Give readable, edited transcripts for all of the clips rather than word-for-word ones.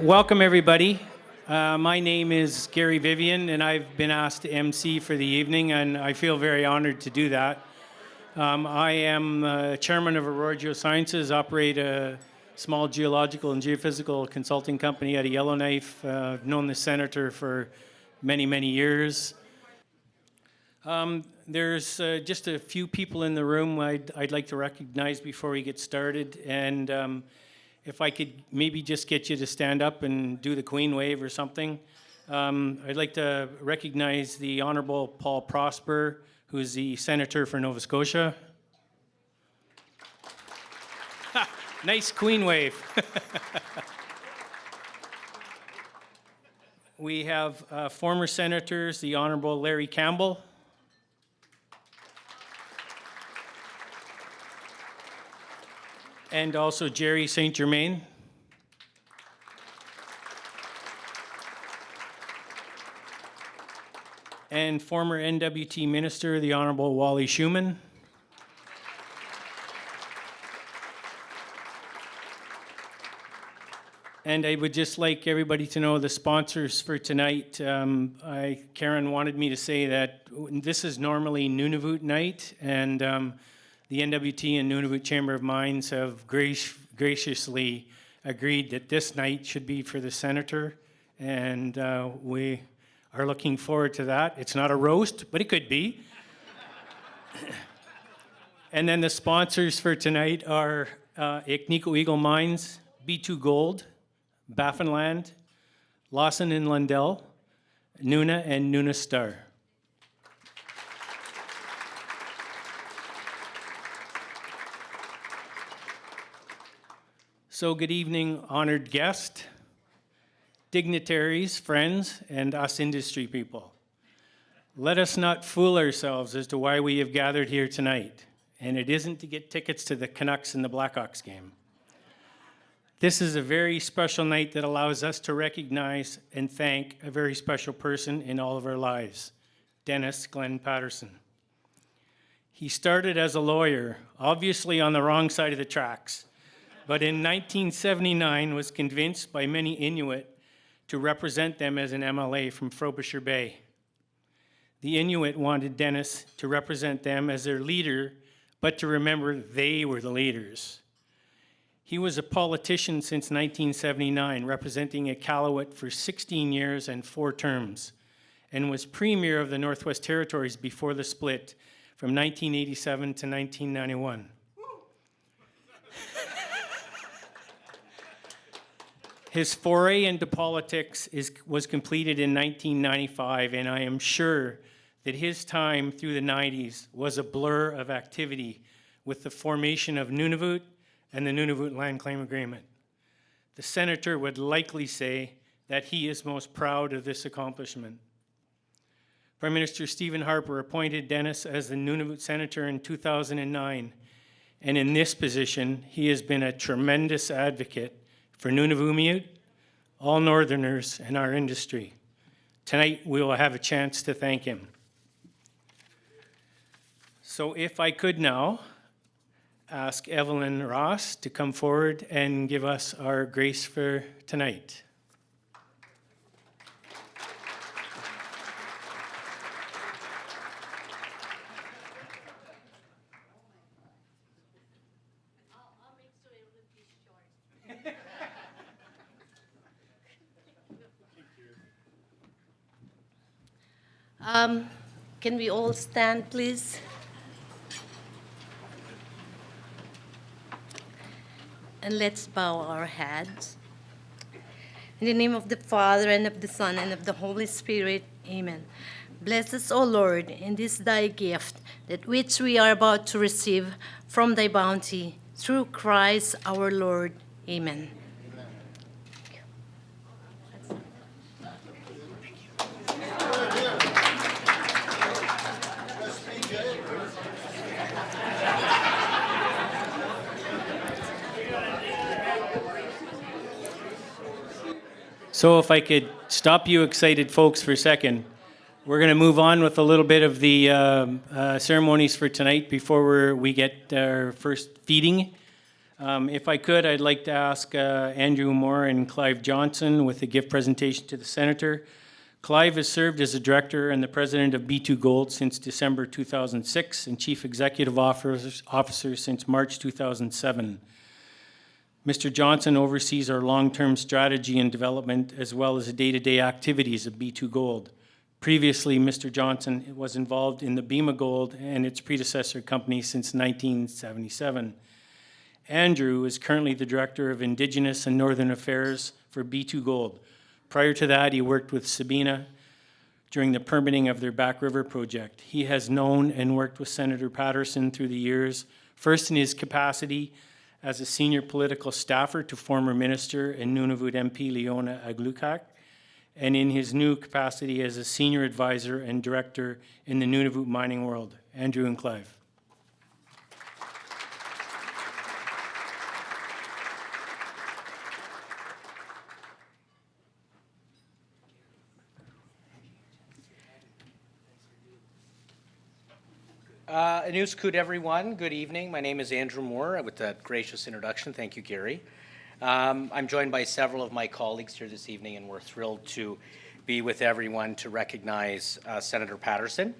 Welcome, everybody. My name is Gary Vivian, and I've been asked to MC for the evening, and I feel very honored to do that. I am chairman of Aurora Geosciences, operate a small geological and geophysical consulting company out of Yellowknife. I've known the senator for many, many years. There's just a few people in the room I'd like to recognize before we get started, and if I could maybe just get you to stand up and do the Queen wave or something. I'd like to recognize the Honourable Paul Prosper, who's the Senator for Nova Scotia. Nice Queen wave. We have former Senators, the Honourable Larry Campbell. And also Jerry St. Germain. And former NWT Minister, the Honourable Wally Schuman. And I would just like everybody to know the sponsors for tonight. Karen wanted me to say that this is normally Nunavut night, and the NWT and Nunavut Chamber of Mines have graciously agreed that this night should be for the Senator, and we are looking forward to that. It's not a roast, but it could be. And then the sponsors for tonight are Agnico Eagle Mines, B2 Gold, Baffinland, Lawson and Lundell, Nuna and Nuna Star. So good evening, honored guest, dignitaries, friends, and us industry people. Let us not fool ourselves as to why we have gathered here tonight, and it isn't to get tickets to the Canucks and the Blackhawks game. This is a very special night that allows us to recognize and thank a very special person in all of our lives, Dennis Glenn Patterson. He started as a lawyer, obviously on the wrong side of the tracks, but in 1979 was convinced by many Inuit to represent them as an MLA from Frobisher Bay. The Inuit wanted Dennis to represent them as their leader, but to remember they were the leaders. He was a politician since 1979, representing Iqaluit for 16 years and 4 terms, and was Premier of the Northwest Territories before the split from 1987 to 1991. His foray into politics was completed in 1995, and I am sure that his time through the 90s was a blur of activity with the formation of Nunavut and the Nunavut Land Claim Agreement. The Senator would likely say that he is most proud of this accomplishment. Prime Minister Stephen Harper appointed Dennis as the Nunavut Senator in 2009, and in this position, he has been a tremendous advocate for Nunavummiut, all Northerners, and our industry. Tonight, we will have a chance to thank him. So if I could now ask Evelyn Ross to come forward and give us our grace for tonight. Can we all stand, please? And let's bow our heads. In the name of the Father, and of the Son, and of the Holy Spirit, amen. Bless us, O Lord, in this thy gift, that which we are about to receive from thy bounty, through Christ our Lord, amen. So if I could stop you excited folks for a second, we're going to move on with a little bit of the ceremonies for tonight before we get our first feeding. If I could, I'd like to ask Andrew Moore and Clive Johnson with a gift presentation to the Senator. Clive has served as the Director and the President of B2 Gold since December 2006 and Chief Executive Officer since March 2007. Mr. Johnson oversees our long-term strategy and development as well as the day-to-day activities of B2 Gold. Previously, Mr. Johnson was involved in the Bema Gold and its predecessor company since 1977. Andrew is currently the Director of Indigenous and Northern Affairs for B2 Gold. Prior to that, he worked with Sabina during the permitting of their Back River project. He has known and worked with Senator Patterson through the years, first in his capacity as a senior political staffer to former Minister and Nunavut MP Leona Aglukak, and in his new capacity as a senior advisor and director in the Nunavut mining world. Andrew and Clive. Anus Coot, everyone. Good evening. My name is Andrew Moore. With that gracious introduction, thank you, Gary. I'm joined by several of my colleagues here this evening, and we're thrilled to be with everyone to recognize Senator Patterson.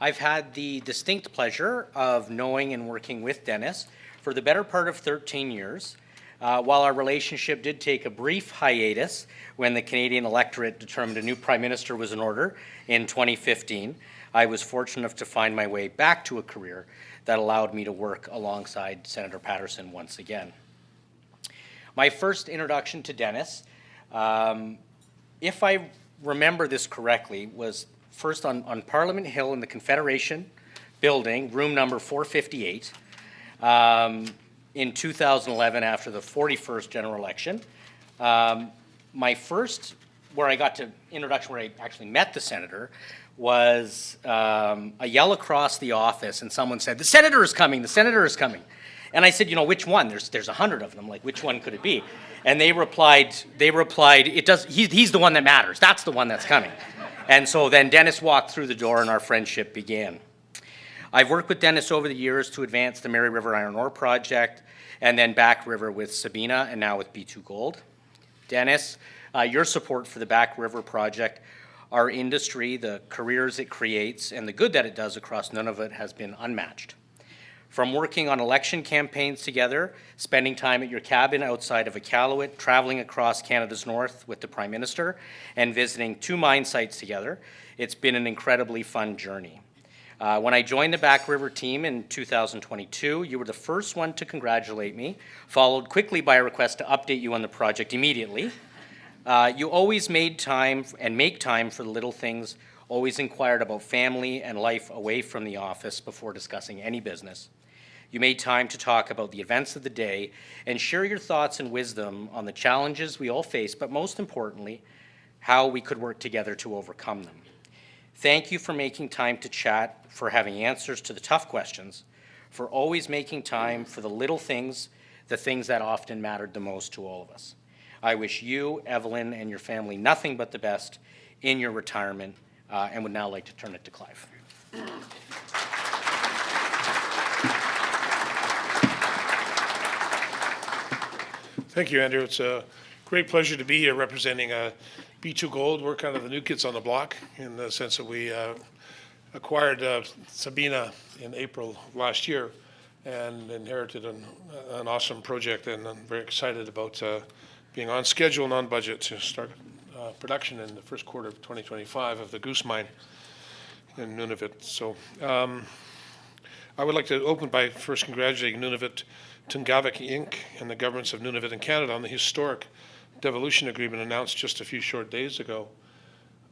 I've had the distinct pleasure of knowing and working with Dennis for the better part of 13 years, while our relationship did take a brief hiatus when the Canadian electorate determined a new Prime Minister was in order in 2015. I was fortunate enough to find my way back to a career that allowed me to work alongside Senator Patterson once again. My first introduction to Dennis, if I remember this correctly, was first on Parliament Hill in the Confederation building, room number 458, in 2011 after the 41st general election. My first, where I got to introduction, where I actually met the Senator, was a yell across the office, and someone said, "The Senator is coming, the Senator is coming." And I said, "You know, which one? There's 100 of them. Like, which one could it be?" And they replied, he's the one that matters. That's the one that's coming. And so then Dennis walked through the door and our friendship began. I've worked with Dennis over the years to advance the Mary River Iron Ore Project, and then Back River with Sabina, and now with B2 Gold. Dennis, your support for the Back River Project, our industry, the careers it creates, and the good that it does across Nunavut has been unmatched. From working on election campaigns together, spending time at your cabin outside of Iqaluit, traveling across Canada's north with the Prime Minister, and visiting 2 mine sites together, it's been an incredibly fun journey. When I joined the Back River team in 2022, you were the first one to congratulate me, followed quickly by a request to update you on the project immediately. You always made time and make time for the little things, always inquired about family and life away from the office before discussing any business. You made time to talk about the events of the day and share your thoughts and wisdom on the challenges we all face, but most importantly, how we could work together to overcome them. Thank you for making time to chat, for having answers to the tough questions, for always making time for the little things, the things that often mattered the most to all of us. I wish you, Evelyn, and your family nothing but the best in your retirement, and would now like to turn it to Clive. Thank you, Andrew. It's a great pleasure to be here representing B2 Gold. We're kind of the new kids on the block in the sense that we acquired Sabina in April last year and inherited an awesome project, and I'm very excited about being on schedule and on budget to start production in the first quarter of 2025 of the Goose Mine in Nunavut. So I would like to open by first congratulating Nunavut Tungavik Inc. and the governments of Nunavut and Canada on the historic devolution agreement announced just a few short days ago.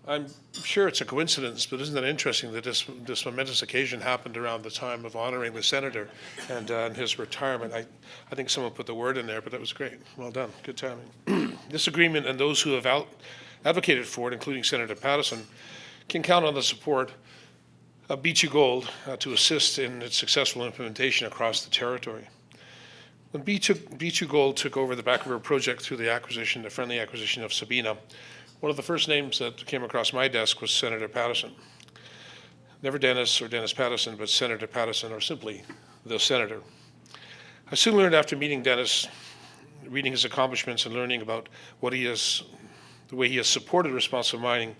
I'm sure it's a coincidence, but isn't it interesting that this momentous occasion happened around the time of honoring the Senator and his retirement? I think someone put the word in there, but that was great. Well done. Good timing. This agreement and those who have advocated for it, including Senator Patterson, can count on the support of B2 Gold to assist in its successful implementation across the territory. When B2 Gold took over the Back River project through the friendly acquisition of Sabina, one of the first names that came across my desk was Senator Patterson. Never Dennis or Dennis Patterson, but Senator Patterson, or simply the Senator. I soon learned after meeting Dennis, reading his accomplishments and learning about the way he has supported responsible mining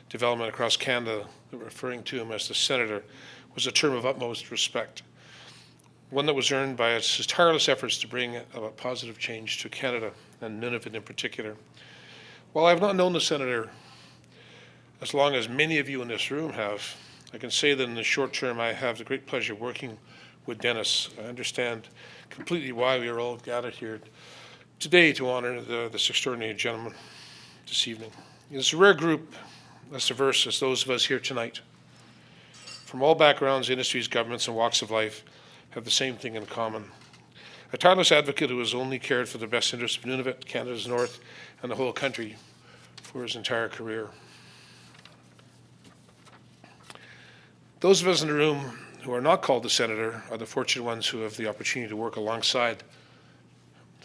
development across Canada, that referring to him as the Senator was a term of utmost respect, one that was earned by his tireless efforts to bring a positive change to Canada and Nunavut in particular. While I have not known the Senator as long as many of you in this room have, I can say that in the short term I have the great pleasure of working with Dennis. I understand completely why we are all gathered here today to honor this extraordinary gentleman this evening. It's a rare group as diverse as those of us here tonight. From all backgrounds, industries, governments, and walks of life have the same thing in common. A tireless advocate who has only cared for the best interests of Nunavut, Canada's north, and the whole country for his entire career. Those of us in the room who are not called the Senator are the fortunate ones who have the opportunity to work alongside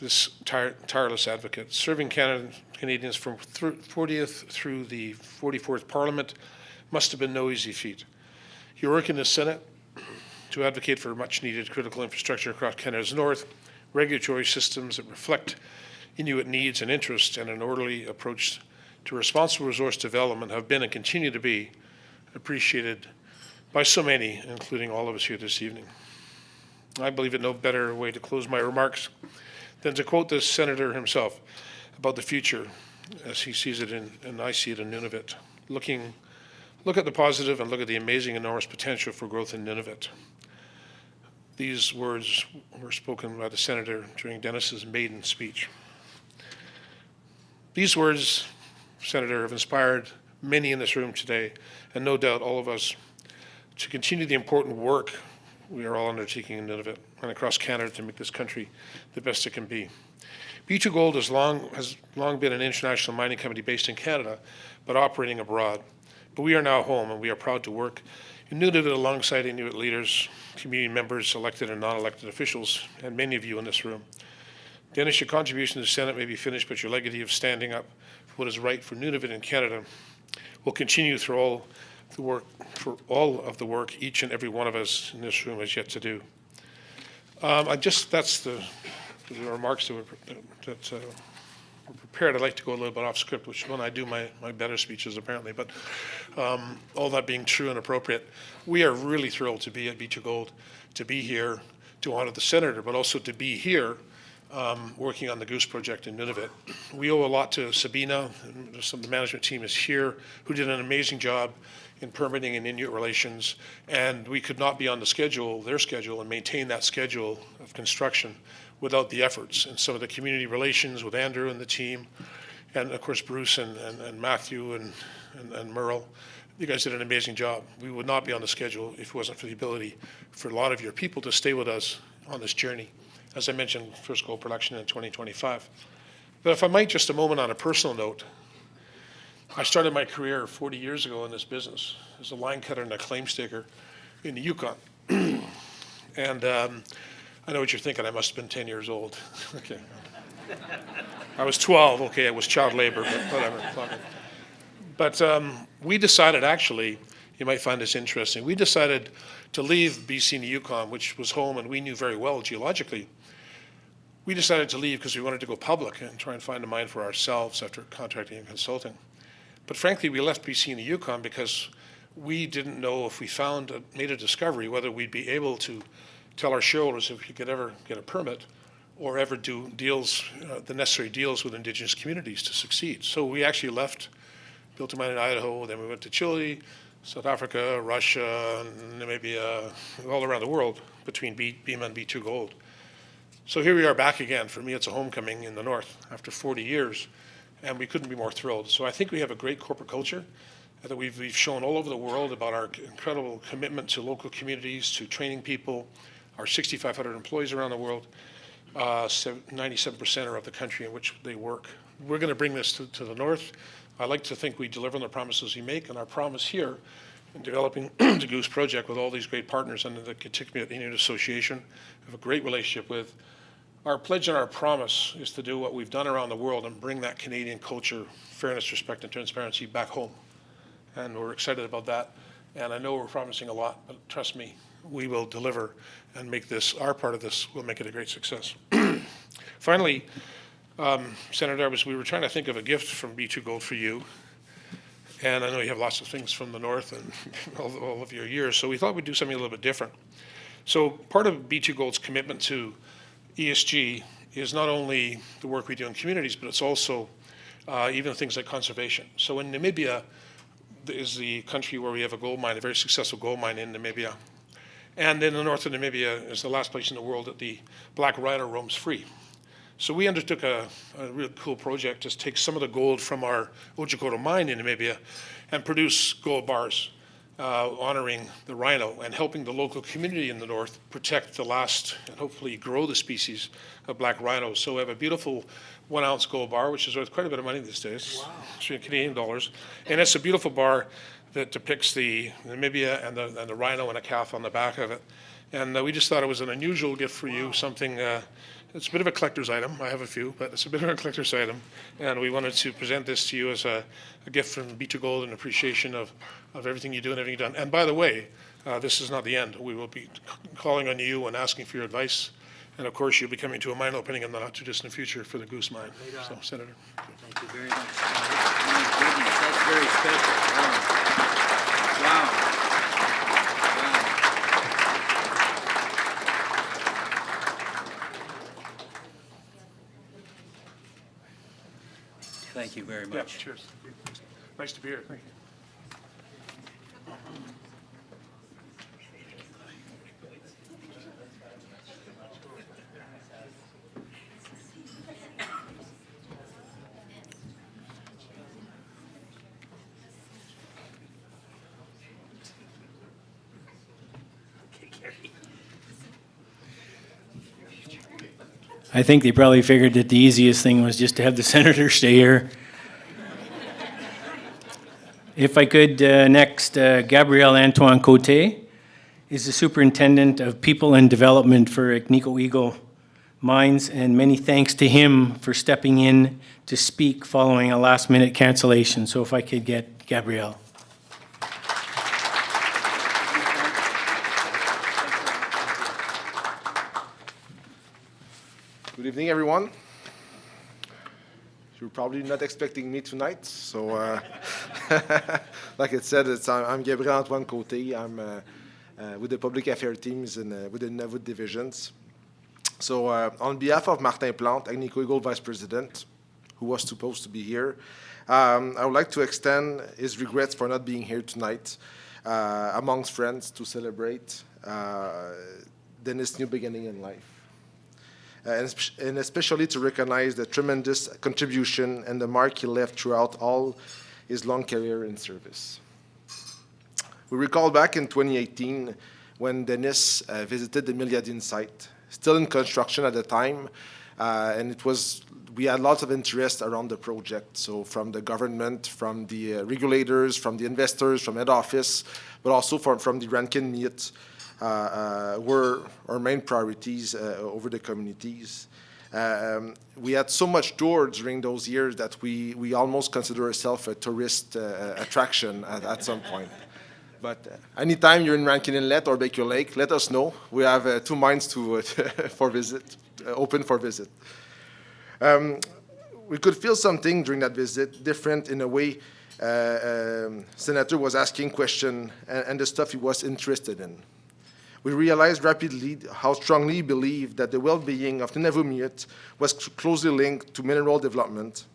this tireless advocate. Serving Canadians from 40th through the 44th Parliament must have been no easy feat. Your work in the Senate to advocate for much needed critical infrastructure across Canada's north, regulatory systems that reflect Inuit needs and interests, and an orderly approach to responsible resource development have been and continue to be appreciated by so many, including all of us here this evening. I believe it no better way to close my remarks than to quote the Senator himself about the future as he sees it and I see it in Nunavut. Look at the positive and look at the amazing, enormous potential for growth in Nunavut. These words were spoken by the Senator during Dennis's maiden speech. These words, Senator, have inspired many in this room today, and no doubt all of us, to continue the important work we are all undertaking in Nunavut and across Canada to make this country the best it can be. B2Gold has long been an international mining company based in Canada, but operating abroad. But we are now home, and we are proud to work in Nunavut alongside Inuit leaders, community members, elected and non-elected officials, and many of you in this room. Dennis, your contribution to the Senate may be finished, but your legacy of standing up for what is right for Nunavut and Canada will continue through all of the work each and every one of us in this room has yet to do. That's the remarks that were prepared. I'd like to go a little bit off script, which is when I do my better speeches apparently, but all that being true and appropriate, we are really thrilled to be at B2Gold, to be here to honor the Senator, but also to be here working on the Goose Project in Nunavut. We owe a lot to Sabina, and some of the management team is here, who did an amazing job in permitting and Inuit relations, and we could not be on their schedule, and maintain that schedule of construction without the efforts and some of the community relations with Andrew and the team, and of course Bruce and Matthew and Merle. You guys did an amazing job. We would not be on the schedule if it wasn't for the ability for a lot of your people to stay with us on this journey. As I mentioned, first gold production in 2025. But if I might, just a moment on a personal note, I started my career 40 years ago in this business as a line cutter and a claim staker in the Yukon. And I know what you're thinking, I must have been 10 years old. Okay. I was 12, okay, it was child labor, but whatever. But we decided, actually, you might find this interesting, we decided to leave BC and the Yukon, which was home and we knew very well geologically. We decided to leave because we wanted to go public and try and find a mine for ourselves after contracting and consulting. But frankly, we left BC and the Yukon because we didn't know if we made a discovery, whether we'd be able to tell our shareholders if we could ever get a permit or ever do deals, the necessary deals with Indigenous communities to succeed. So we actually left, built a mine in Idaho, then we went to Chile, South Africa, Russia, Namibia, all around the world between BEMA and B2Gold. So here we are back again. For me, it's a homecoming in the north after 40 years, and we couldn't be more thrilled. So I think we have a great corporate culture that we've shown all over the world about our incredible commitment to local communities, to training people, our 6,500 employees around the world, 97% are of the country in which they work. We're going to bring this to the north. I like to think we deliver on the promises we make, and our promise here in developing the Goose Project with all these great partners under the Kitikmeot Inuit Association, we have a great relationship with. Our pledge and our promise is to do what we've done around the world and bring that Canadian culture, fairness, respect, and transparency back home. And we're excited about that. And I know we're promising a lot, but trust me, we will deliver and make this, our part of this, will make it a great success. Finally, Senator, we were trying to think of a gift from B2 Gold for you. And I know you have lots of things from the north and all of your years, so we thought we'd do something a little bit different. So part of B2 Gold's commitment to ESG is not only the work we do in communities, but it's also even things like conservation. So in Namibia is the country where we have a gold mine, a very successful gold mine in Namibia. And in the north of Namibia is the last place in the world that the black rhino roams free. So we undertook a really cool project to take some of the gold from our Otjikoto mine in Namibia and produce gold bars honoring the rhino and helping the local community in the north protect the last and hopefully grow the species of black rhinos. So we have a beautiful 1 ounce gold bar, which is worth quite a bit of money these days. Wow. It's Canadian dollars. And it's a beautiful bar that depicts the Namibia and the rhino and a calf on the back of it. And we just thought it was an unusual gift for you, something, it's a bit of a collector's item. I have a few, but it's a bit of a collector's item. And we wanted to present this to you as a gift from B2 Gold in appreciation of everything you do and everything you've done. And by the way, this is not the end. We will be calling on you and asking for your advice. And of course, you'll be coming to a mine opening in the not too distant future for the Goose Mine. So, Senator. Thank you very much. My goodness, that's very special. Wow. Thank you very Yeah, much. cheers. Nice to be here. Thank you. I think they probably figured that the easiest thing was just to have the senator stay here. If I could, next, Gabriel Antoine Cote is the Superintendent of People and Development for Agnico Eagle Mines, and many thanks to him for stepping in to speak following a last-minute cancellation. So if I could get Gabriel. Good evening, everyone. You're probably not expecting me tonight, so like it said, I'm Gabriel Antoine Cote. I'm with the public affairs teams within Nunavut divisions. So on behalf of Martin Plante, Agnico Eagle Vice President, who was supposed to be here, I would like to extend his regrets for not being here tonight amongst friends to celebrate Dennis' new beginning in life. And especially to recognize the tremendous contribution and the mark he left throughout all his long career in service. We recall back in 2018 when Dennis visited the Milliadine site, still in construction at the time, and we had lots of interest around the project, so from the government, from the regulators, from the investors, from head office, but also from the Rankin Meet, were our main priorities over the communities. We had so much tour during those years that we almost consider ourselves a tourist attraction at some point. But anytime you're in Rankin Inlet or Baker Lake, let us know. We have 2 mines for visit, open for visit. We could feel something during that visit, different in a way. Senator was asking questions and the stuff he was interested in. We realized rapidly how strongly he believed that the well-being of Nunavut was closely linked to mineral development,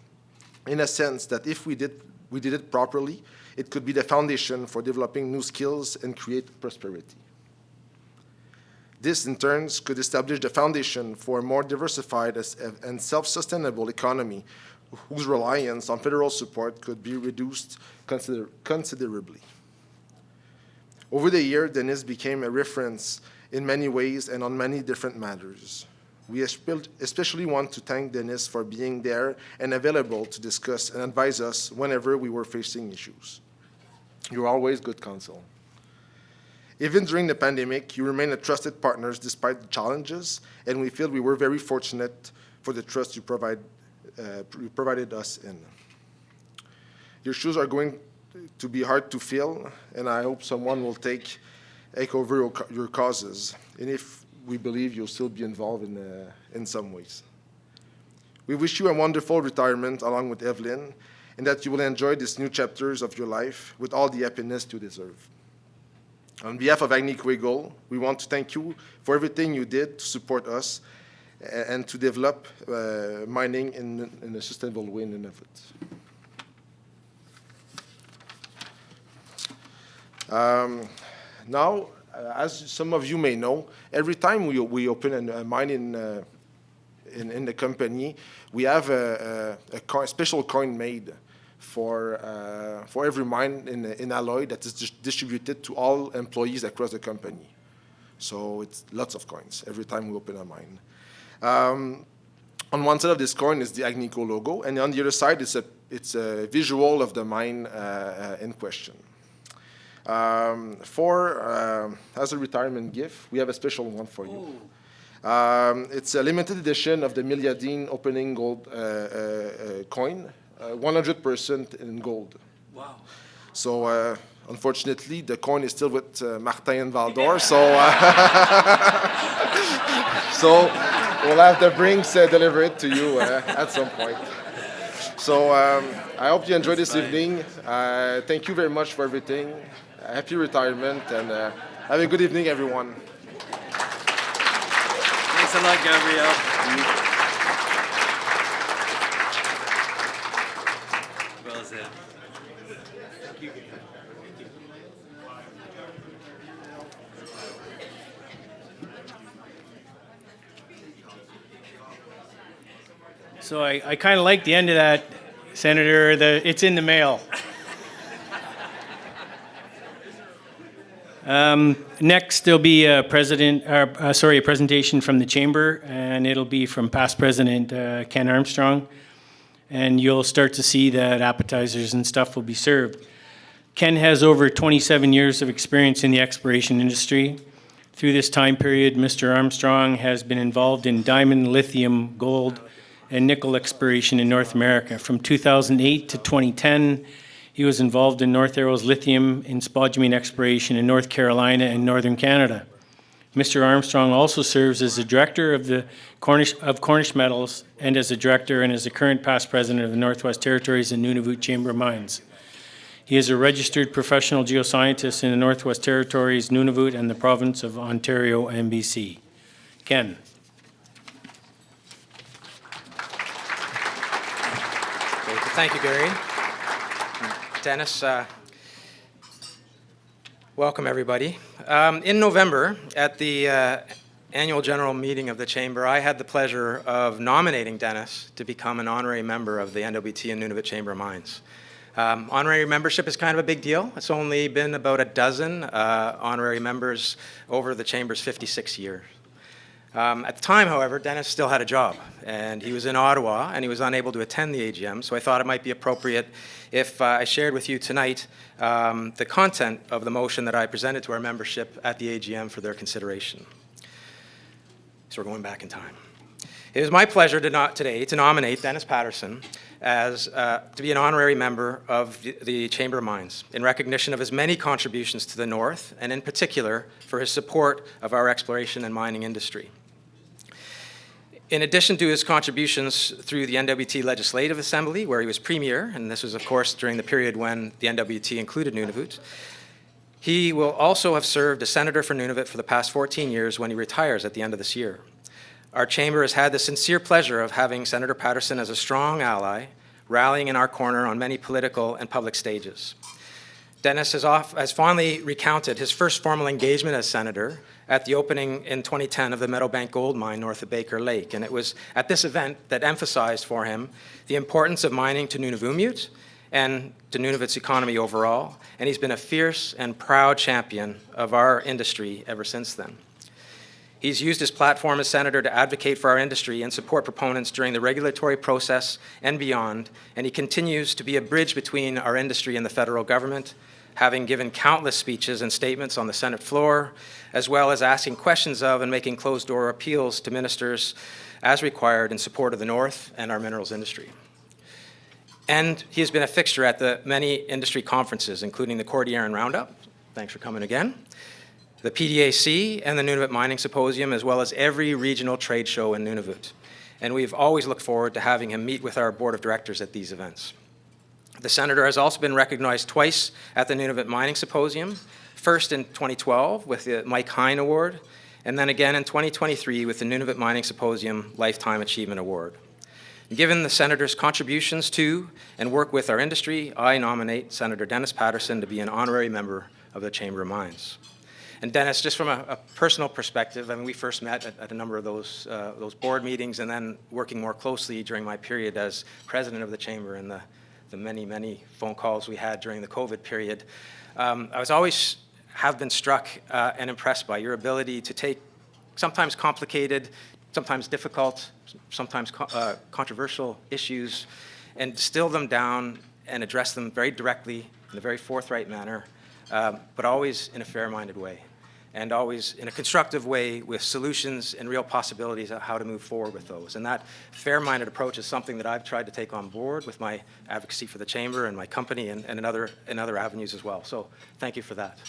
in a sense that if we did it properly, it could be the foundation for developing new skills and create prosperity. This, in turn, could establish the foundation for a more diversified and self-sustainable economy whose reliance on federal support could be reduced considerably. Over the year, Dennis became a reference in many ways and on many different matters. We especially want to thank Dennis for being there and available to discuss and advise us whenever we were facing issues. You're always good counsel. Even during the pandemic, you remain a trusted partner despite the challenges, and we feel we were very fortunate for the trust you provided us in. Your shoes are going to be hard to fill, and I hope someone will take over your causes, and if we believe you'll still be involved in some ways. We wish you a wonderful retirement along with Evelyn, and that you will enjoy these new chapters of your life with all the happiness you deserve. On behalf of Agnico Eagle, we want to thank you for everything you did to support us and to develop mining in a sustainable way in Nunavut. Now, as some of you may know, every time we open a mine in the company, we have a special coin made for every mine in Alloy that is distributed to all employees across the company. So it's lots of coins every time we open a mine. On one side of this coin is the Agnico logo, and on the other side it's a visual of the mine in question. As a retirement gift, we have a special one for you. It's a limited edition of the Milliardine opening gold coin, 100% in gold. Wow. So unfortunately, the coin is still with Martin and Valdor, so so we'll have the Brinks deliver it to you at some point. So I hope you enjoy this evening. Thank you very much for everything. Happy retirement, and have a good evening, everyone. Thanks a lot, Gabriel. Well said. So I kind of like the end of that, Senator. It's in the mail. Next, there'll be a presentation from the Chamber, and it'll be from past President Ken Armstrong. And you'll start to see that appetizers and stuff will be served. Ken has over 27 years of experience in the exploration industry. Through this time period, Mr. Armstrong has been involved in diamond, lithium, gold, and nickel exploration in North America. From 2008 to 2010, he was involved in North Arrow's lithium and spodumene exploration in North Carolina and Northern Canada. Mr. Armstrong also serves as the director of Cornish Metals and as a director and as the current past president of the Northwest Territories and Nunavut Chamber of Mines. He is a registered professional geoscientist in the Northwest Territories, Nunavut, and the province of Ontario and BC. Ken. Great. Thank you, Gary. Dennis, welcome everybody. In November, at the annual general meeting of the Chamber, I had the pleasure of nominating Dennis to become an honorary member of the NWT and Nunavut Chamber of Mines. Honorary membership is kind of a big deal. It's only been about a dozen honorary members over the Chamber's 56 years. At the time, however, Dennis still had a job, and he was in Ottawa, and he was unable to attend the AGM, so I thought it might be appropriate if I shared with you tonight the content of the motion that I presented to our membership at the AGM for their consideration. So we're going back in time. It is my pleasure today to nominate Dennis Patterson to be an honorary member of the Chamber of Mines in recognition of his many contributions to the North, and in particular for his support of our exploration and mining industry. In addition to his contributions through the NWT Legislative Assembly, where he was premier, and this was, of course, during the period when the NWT included Nunavut, he will also have served as Senator for Nunavut for the past 14 years when he retires at the end of this year. Our Chamber has had the sincere pleasure of having Senator Patterson as a strong ally, rallying in our corner on many political and public stages. Dennis has fondly recounted his first formal engagement as Senator at the opening in 2010 of the Meadowbank Gold Mine north of Baker Lake, and it was at this event that emphasized for him the importance of mining to Nunavummiut and to Nunavut's economy overall, and he's been a fierce and proud champion of our industry ever since then. He's used his platform as Senator to advocate for our industry and support proponents during the regulatory process and beyond, and he continues to be a bridge between our industry and the federal government, having given countless speeches and statements on the Senate floor, as well as asking questions of and making closed-door appeals to ministers as required in support of the North and our minerals industry. And he has been a fixture at the many industry conferences, including the Cordilleran Roundup. Thanks for coming again. The PDAC and the Nunavut Mining Symposium, as well as every regional trade show in Nunavut. And we've always looked forward to having him meet with our board of directors at these events. The Senator has also been recognized twice at the Nunavut Mining Symposium, first in 2012 with the Mike Hine Award, and then again in 2023 with the Nunavut Mining Symposium Lifetime Achievement Award. Given the Senator's contributions to and work with our industry, I nominate Senator Dennis Patterson to be an honorary member of the Chamber of Mines. And Dennis, just from a personal perspective, I mean, we first met at a number of those board meetings, and then working more closely during my period as president of the Chamber and the many, many phone calls we had during the COVID period. I was always have been struck and impressed by your ability to take sometimes complicated, sometimes difficult, sometimes controversial issues and distill them down and address them very directly in a very forthright manner, but always in a fair-minded way, and always in a constructive way with solutions and real possibilities of how to move forward with those. And that fair-minded approach is something that I've tried to take on board with my advocacy for the Chamber and my company and in other avenues as well. So thank you for that.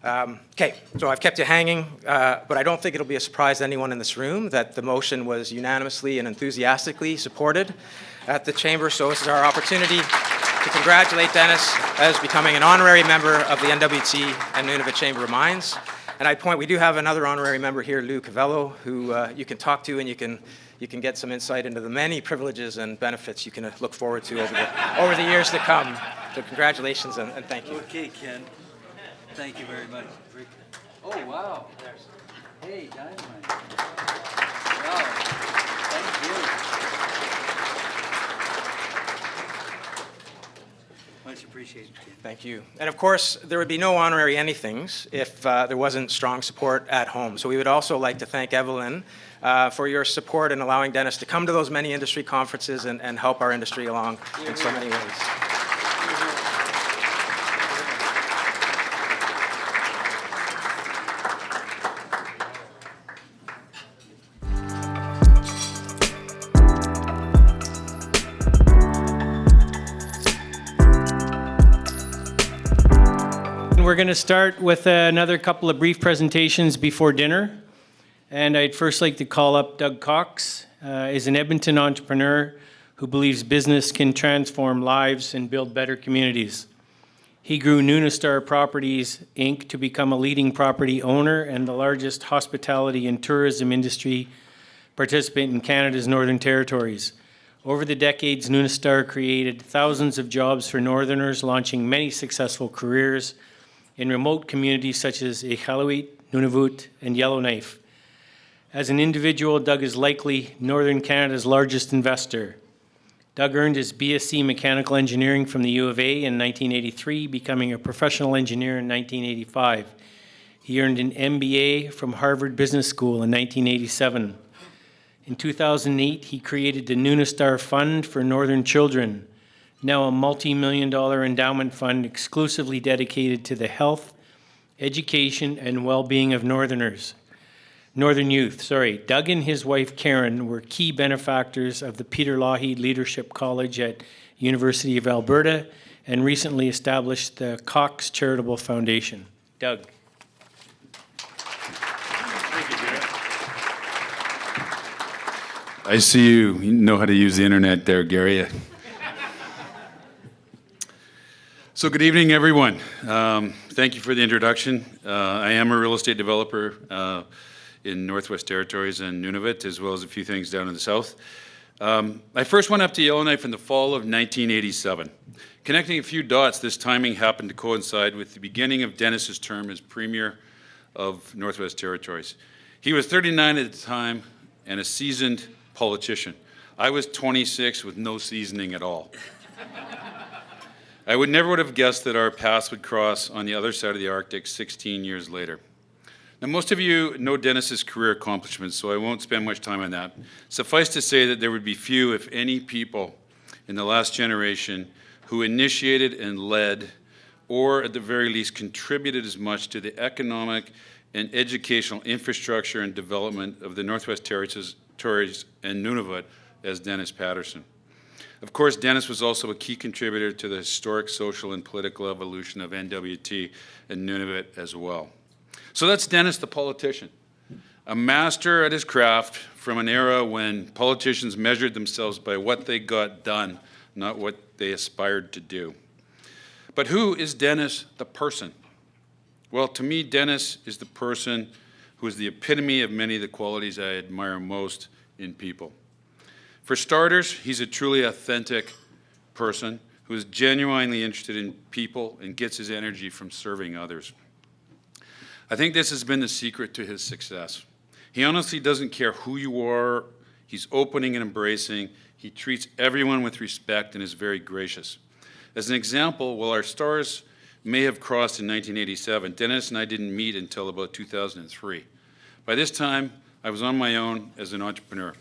Okay, so I've kept you hanging, but I don't think it'll be a surprise to anyone in this room that the motion was unanimously and enthusiastically supported at the Chamber. So this is our opportunity to congratulate Dennis as becoming an honorary member of the NWT and Nunavut Chamber of Mines. And I'd point, we do have another honorary member here, Lou Cavello, who you can talk to, and you can get some insight into the many privileges and benefits you can look forward to over the years to come. So congratulations and thank you. Okay, Ken. Thank you very much. Oh, wow. Hey, Dynamite. Wow. Thank you. Much appreciated, Ken. Thank you. And of course, there would be no honorary anythings if there wasn't strong support at home. So we would also like to thank Evelyn for your support in allowing Dennis to come to those many industry conferences and help our industry along in so many ways. We're going to start with another couple of brief presentations before dinner. And I'd first like to call up Doug Cox. Is an Edmonton entrepreneur who believes business can transform lives and build better communities. He grew Nunastar Properties, Inc. to become a leading property owner and the largest hospitality and tourism industry participant in Canada's Northern Territories. Over the decades, Nunastar created thousands of jobs for Northerners, launching many successful careers in remote communities such as Iqaluit, Nunavut, and Yellowknife. As an individual, Doug is likely Northern Canada's largest investor. Doug earned his BSc Mechanical Engineering from the U of A in 1983, becoming a professional engineer in 1985. He earned an MBA from Harvard Business School in 1987. In 2008, he created the Nunastar Fund for Northern Children, now a multi-million-dollar endowment fund exclusively dedicated to the health, education, and well-being of Northern youth. Doug and his wife Karen were key benefactors of the Peter Lougheed Leadership College at University of Alberta and recently established the Cox Charitable Foundation. Doug. Thank you, Garrett. I see you know how to use the internet there, Gary. So good evening, everyone. Thank you for the introduction. I am a real estate developer in Northwest Territories and Nunavut, as well as a few things down in the south. I first went up to Yellowknife in the fall of 1987. Connecting a few dots, this timing happened to coincide with the beginning of Dennis's term as Premier of Northwest Territories. He was 39 at the time and a seasoned politician. I was 26 with no seasoning at all. I never would have guessed that our paths would cross on the other side of the Arctic 16 years later. Now, most of you know Dennis's career accomplishments, so I won't spend much time on that. Suffice to say that there would be few, if any, people in the last generation who initiated and led, or at the very least contributed as much to the economic and educational infrastructure and development of the Northwest Territories and Nunavut as Dennis Patterson. Of course, Dennis was also a key contributor to the historic social and political evolution of NWT and Nunavut as well. So that's Dennis the politician, a master at his craft from an era when politicians measured themselves by what they got done, not what they aspired to do. But who is Dennis the person? Well, to me, Dennis is the person who is the epitome of many of the qualities I admire most in people. For starters, he's a truly authentic person who is genuinely interested in people and gets his energy from serving others. I think this has been the secret to his success. He honestly doesn't care who you are. He's opening and embracing. He treats everyone with respect and is very gracious. As an example, while our stars may have crossed in 1987, Dennis and I didn't meet until about 2003. By this time, I was on my own as an entrepreneur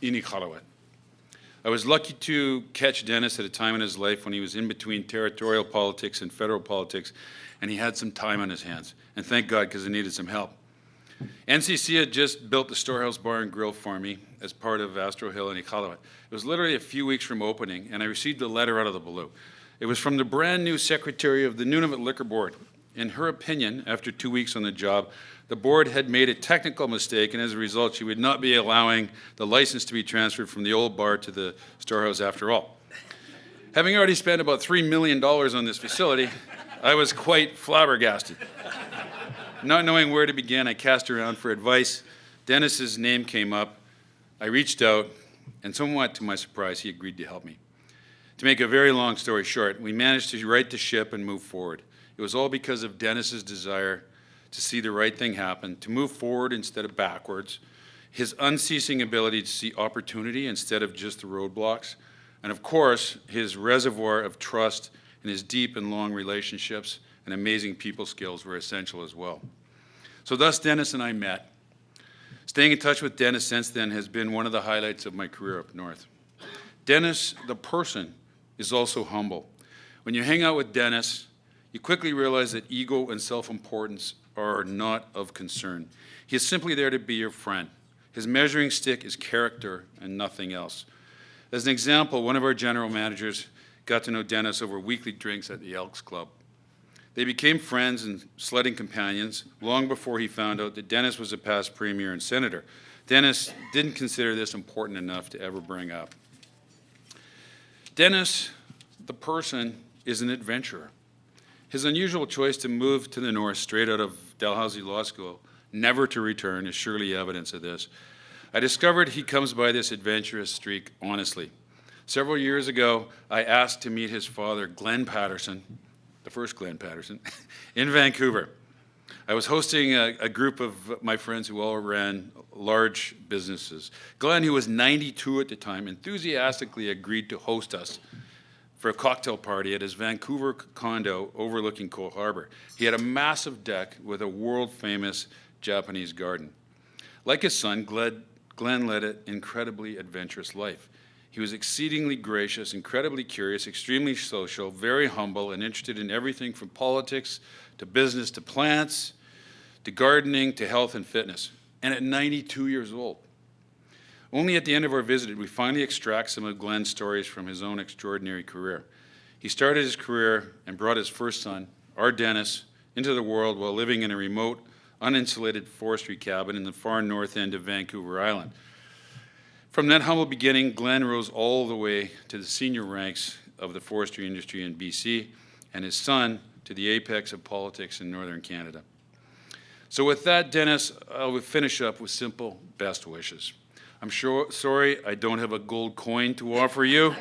in Iqaluit. I was lucky to catch Dennis at a time in his life when he was in between territorial politics and federal politics, and he had some time on his hands. And thank God, because he needed some help. NCC had just built the Storehouse Bar and Grill for me as part of Astro Hill in Iqaluit. It was literally a few weeks from opening, and I received a letter out of the blue. It was from the brand new secretary of the Nunavut Liquor Board. In her opinion, after 2 weeks on the job, the board had made a technical mistake, and as a result, she would not be allowing the license to be transferred from the old bar to the storehouse after all. Having already spent about $3 million on this facility, I was quite flabbergasted. Not knowing where to begin, I cast around for advice. Dennis's name came up. I reached out, and somewhat to my surprise, he agreed to help me. To make a very long story short, we managed to right the ship and move forward. It was all because of Dennis's desire to see the right thing happen, to move forward instead of backwards, his unceasing ability to see opportunity instead of just the roadblocks, and of course, his reservoir of trust and his deep and long relationships and amazing people skills were essential as well. So thus, Dennis and I met. Staying in touch with Dennis since then has been one of the highlights of my career up north. Dennis, the person, is also humble. When you hang out with Dennis, you quickly realize that ego and self-importance are not of concern. He is simply there to be your friend. His measuring stick is character and nothing else. As an example, one of our general managers got to know Dennis over weekly drinks at the Elks Club. They became friends and sledding companions long before he found out that Dennis was a past premier and senator. Dennis didn't consider this important enough to ever bring up. Dennis, the person, is an adventurer. His unusual choice to move to the north straight out of Dalhousie Law School, never to return, is surely evidence of this. I discovered he comes by this adventurous streak honestly. Several years ago, I asked to meet his father, Glenn Patterson, the first Glenn Patterson, in Vancouver. I was hosting a group of my friends who all ran large businesses. Glenn, who was 92 at the time, enthusiastically agreed to host us for a cocktail party at his Vancouver condo overlooking Coal Harbor. He had a massive deck with a world-famous Japanese garden. Like his son, Glenn led an incredibly adventurous life. He was exceedingly gracious, incredibly curious, extremely social, very humble, and interested in everything from politics to business to plants to gardening to health and fitness. And at 92 years old. Only at the end of our visit did we finally extract some of Glenn's stories from his own extraordinary career. He started his career and brought his first son, our Dennis, into the world while living in a remote, uninsulated forestry cabin in the far north end of Vancouver Island. From that humble beginning, Glenn rose all the way to the senior ranks of the forestry industry in BC, and his son to the apex of politics in northern Canada. So with that, Dennis, I'll finish up with simple best wishes. I'm sorry I don't have a gold coin to offer you,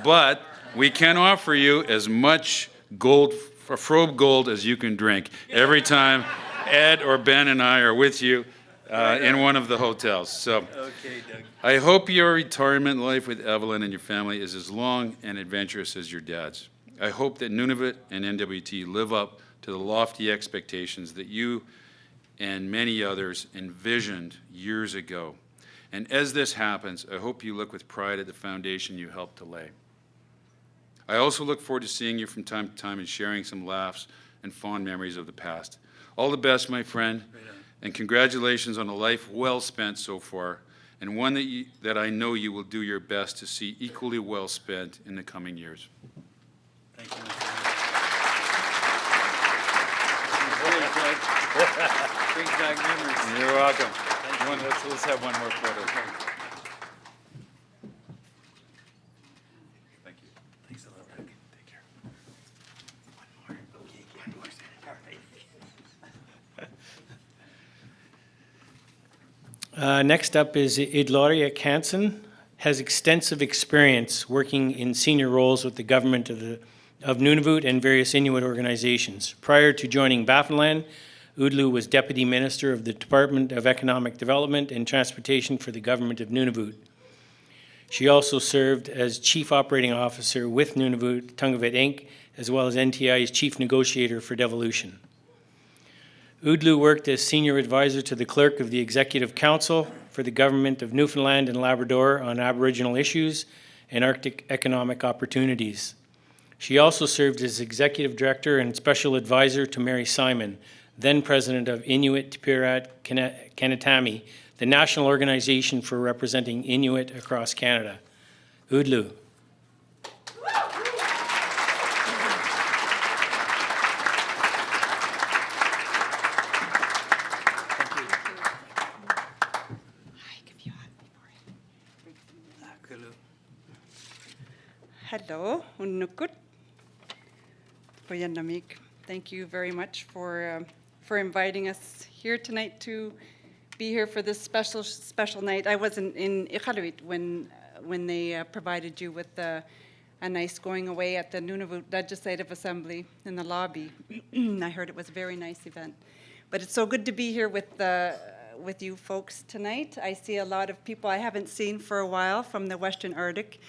but we can offer you as much gold, Frobe gold, as you can drink every time Ed or Ben and I are with you in one of the hotels. So Okay, Doug. I hope your retirement life with Evelyn and your family is as long and adventurous as your dad's. I hope that Nunavut and NWT live up to the lofty expectations that you and many others envisioned years ago. And as this happens, I hope you look with pride at the foundation you helped to lay. I also look forward to seeing you from time to time and sharing some laughs and fond memories of the past. All the best, my friend, and congratulations on a life well spent so far. and one that I know you will do your best to see equally well spent in the coming years. Thank you. Brings back memories. You're welcome. Let's have one more photo. Thank you. Thanks a lot, Rick. Take care. One more. Okay, one more. All right. Next up is Udlu Hanson. Has extensive experience working in senior roles with the government of Nunavut and various Inuit organizations. Prior to joining Baffinland, Udlu was Deputy Minister of the Department of Economic Development and Transportation for the Government of Nunavut. She also served as Chief Operating Officer with Nunavut Tungavit Inc., as well as NTI's Chief Negotiator for Devolution. Udlu worked as Senior Advisor to the Clerk of the Executive Council for the Government of Newfoundland and Labrador on Aboriginal issues and Arctic economic opportunities. She also served as Executive Director and Special Advisor to Mary Simon, then President of Inuit Tipirat Kanatami, the national organization for representing Inuit across Canada. Udlu. Hello, Unukut. Thank you very much for inviting us here tonight to be here for this special night. I wasn't in Iqaluit when they provided you with a nice going away at the Nunavut Legislative Assembly in the lobby. I heard it was a very nice event. But it's so good to be here with you folks tonight. I see a lot of people I haven't seen for a while from the Western Arctic.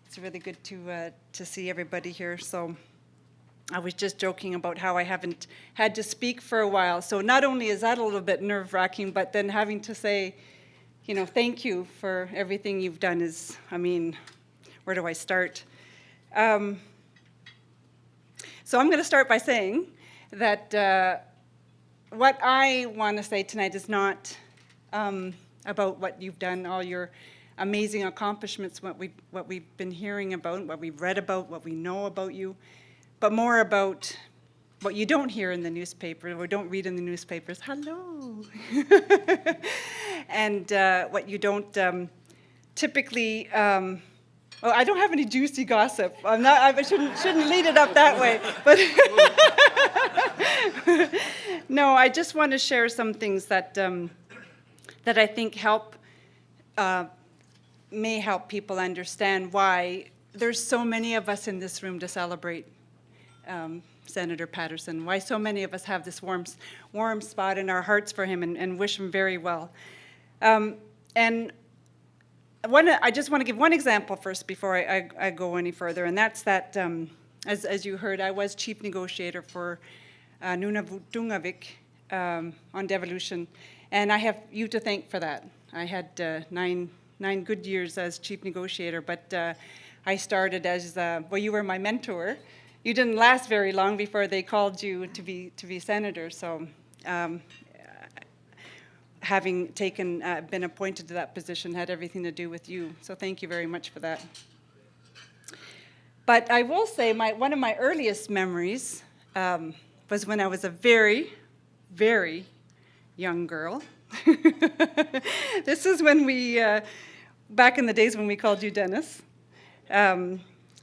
It's really good to see everybody here. So I was just joking about how I haven't had to speak for a while. So not only is that a little bit nerve-wracking, but then having to say, thank you for everything you've done is, where do I start? So I'm going to start by saying that what I want to say tonight is not about what you've done, all your amazing accomplishments, what we've been hearing about, what we've read about, what we know about you, but more about what you don't hear in the newspaper or don't read in the newspapers. Hello. And what you don't typically, I don't have any juicy gossip. I shouldn't lead it up that way. But no, I just want to share some things that I think may help people understand why there's so many of us in this room to celebrate Senator Patterson, why so many of us have this warm spot in our hearts for him and wish him very well. And I just want to give one example first before I go any further, and that's that, as you heard, I was chief negotiator for Nunavut Tungavik on devolution, and I have you to thank for that. I had 9 good years as chief negotiator, but I started as, you were my mentor. You didn't last very long before they called you to be senator, so having been appointed to that position had everything to do with you, so thank you very much for that. But I will say one of my earliest memories was when I was a very, very young girl. This is when back in the days when we called you Dennis.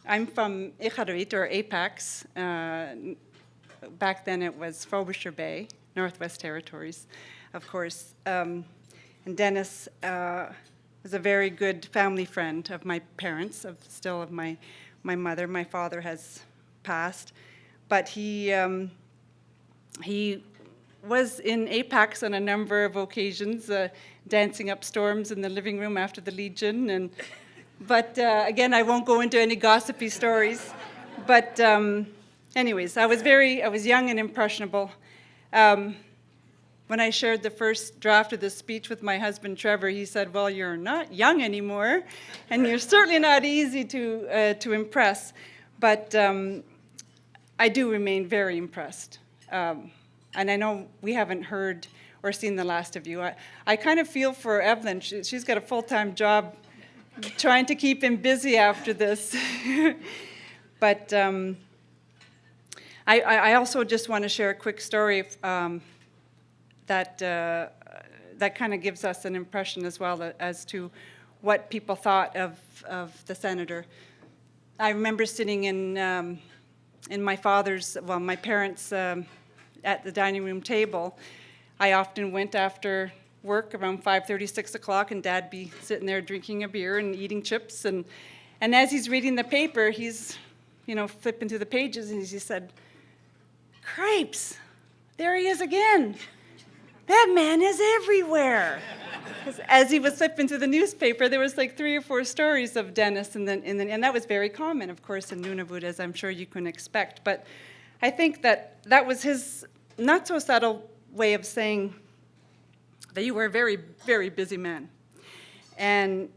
I'm from Iqaluit, or Apex. Back then it was Frobisher Bay, Northwest Territories, of course. And Dennis was a very good family friend of my parents, still of my mother. My father has passed. But he was in Apex on a number of occasions, dancing up storms in the living room after the Legion. But again, I won't go into any gossipy stories. But anyways, I was young and impressionable. When I shared the first draft of the speech with my husband, Trevor, he said, well, you're not young anymore, and you're certainly not easy to impress. But I do remain very impressed. And I know we haven't heard or seen the last of you. I kind of feel for Evelyn. She's got a full-time job trying to keep him busy after this. But I also just want to share a quick story that kind of gives us an impression as well as to what people thought of the senator. I remember sitting in my my parents' at the dining room table. I often went after work around 5:30, 6 o'clock, and Dad'd be sitting there drinking a beer and eating chips. And as he's reading the paper, he's, flipping through the pages, and he said, "Cripes, there he is again. That man is everywhere." As he was flipping through the newspaper, there was like 3 or 4 stories of Dennis, and that was very common, of course, in Nunavut, as I'm sure you can expect. But I think that was his not so subtle way of saying that you were a very, very busy man. And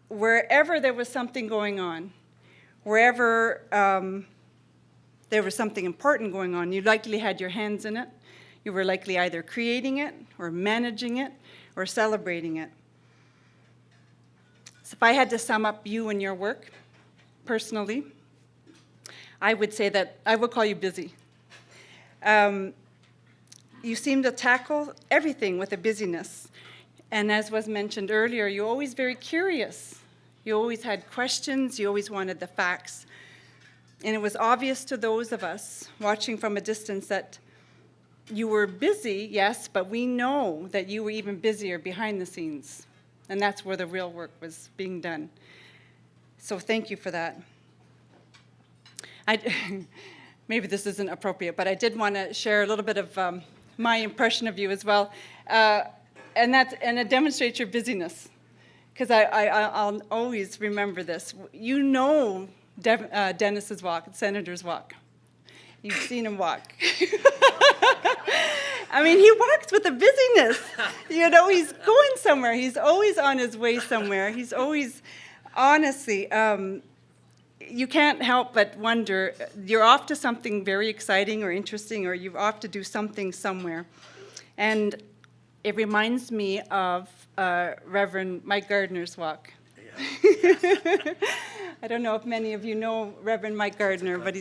wherever there was something going on, wherever there was something important going on, you likely had your hands in it. You were likely either creating it or managing it or celebrating it. So if I had to sum up you and your work personally, I would say that I would call you busy. You seem to tackle everything with a busyness. And as was mentioned earlier, you're always very curious. You always had questions, you always wanted the facts. And it was obvious to those of us watching from a distance that you were busy, yes, but we know that you were even busier behind the scenes. And that's where the real work was being done. So thank you for that. Maybe this isn't appropriate, but I did want to share a little bit of my impression of you as well. And it demonstrates your busyness. Because I'll always remember this. You know Dennis's walk, Senator's walk. You've seen him walk. I mean, he walks with a busyness. He's going somewhere. He's always on his way somewhere. He's always, honestly, you can't help but wonder, you're off to something very exciting or interesting, or you're off to do something somewhere. And it reminds me of Reverend Mike Gardner's walk. Yeah. I don't know if many of you know Reverend Mike Gardner, but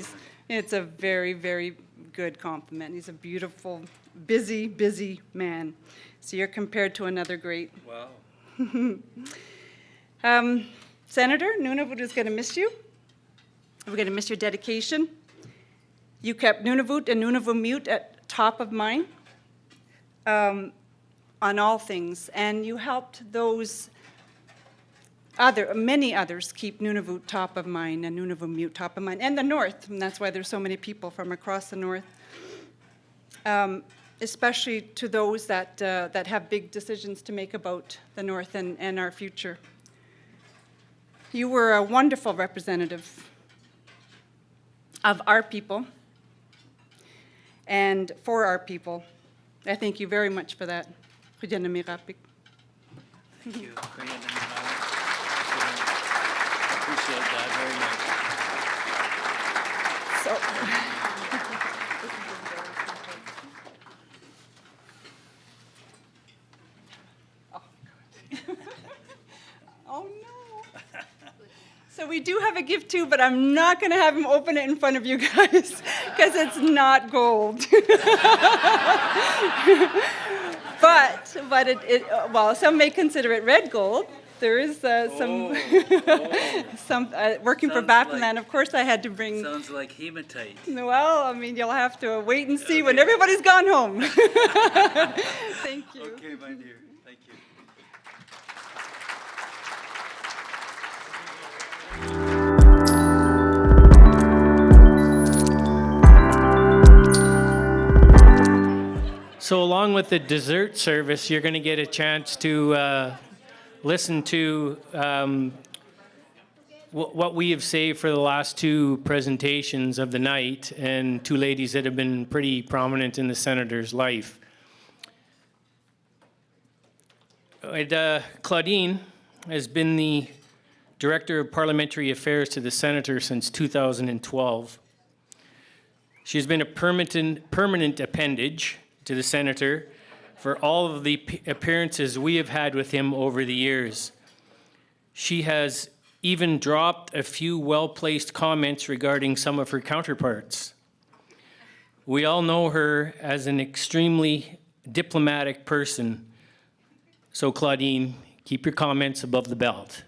it's a very, very good compliment. He's a beautiful, busy, busy man. So you're compared to another great. Wow. Senator, Nunavut is going to miss you. We're going to miss your dedication. You kept Nunavut and Nunavumut at top of mind on all things, and you helped those many others keep Nunavut top of mind and Nunavumut top of mind, and the North, and that's why there's so many people from across the North, especially to those that have big decisions to make about the North and our future. You were a wonderful representative of our people and for our people. I thank you very much for that. Thank you. Appreciate that very much. Oh, no. So we do have a gift too, but I'm not going to have him open it in front of you guys because it's not gold. But well, some may consider it red gold. There is some working for Baffinland. Of course, I had to bring. Sounds like hematite. Well, I mean, you'll have to wait and see when everybody's gone home. Thank you. Okay, my dear. Thank you. So along with the dessert service, you're going to get a chance to listen to what we have saved for the last 2 presentations of the night, and 2 ladies that have been pretty prominent in the senator's life. Claudine has been the Director of Parliamentary Affairs to the senator since 2012. She's been a permanent appendage to the senator for all of the appearances we have had with him over the years. She has even dropped a few well-placed comments regarding some of her counterparts. We all know her as an extremely diplomatic person. So Claudine, keep your comments above the belt.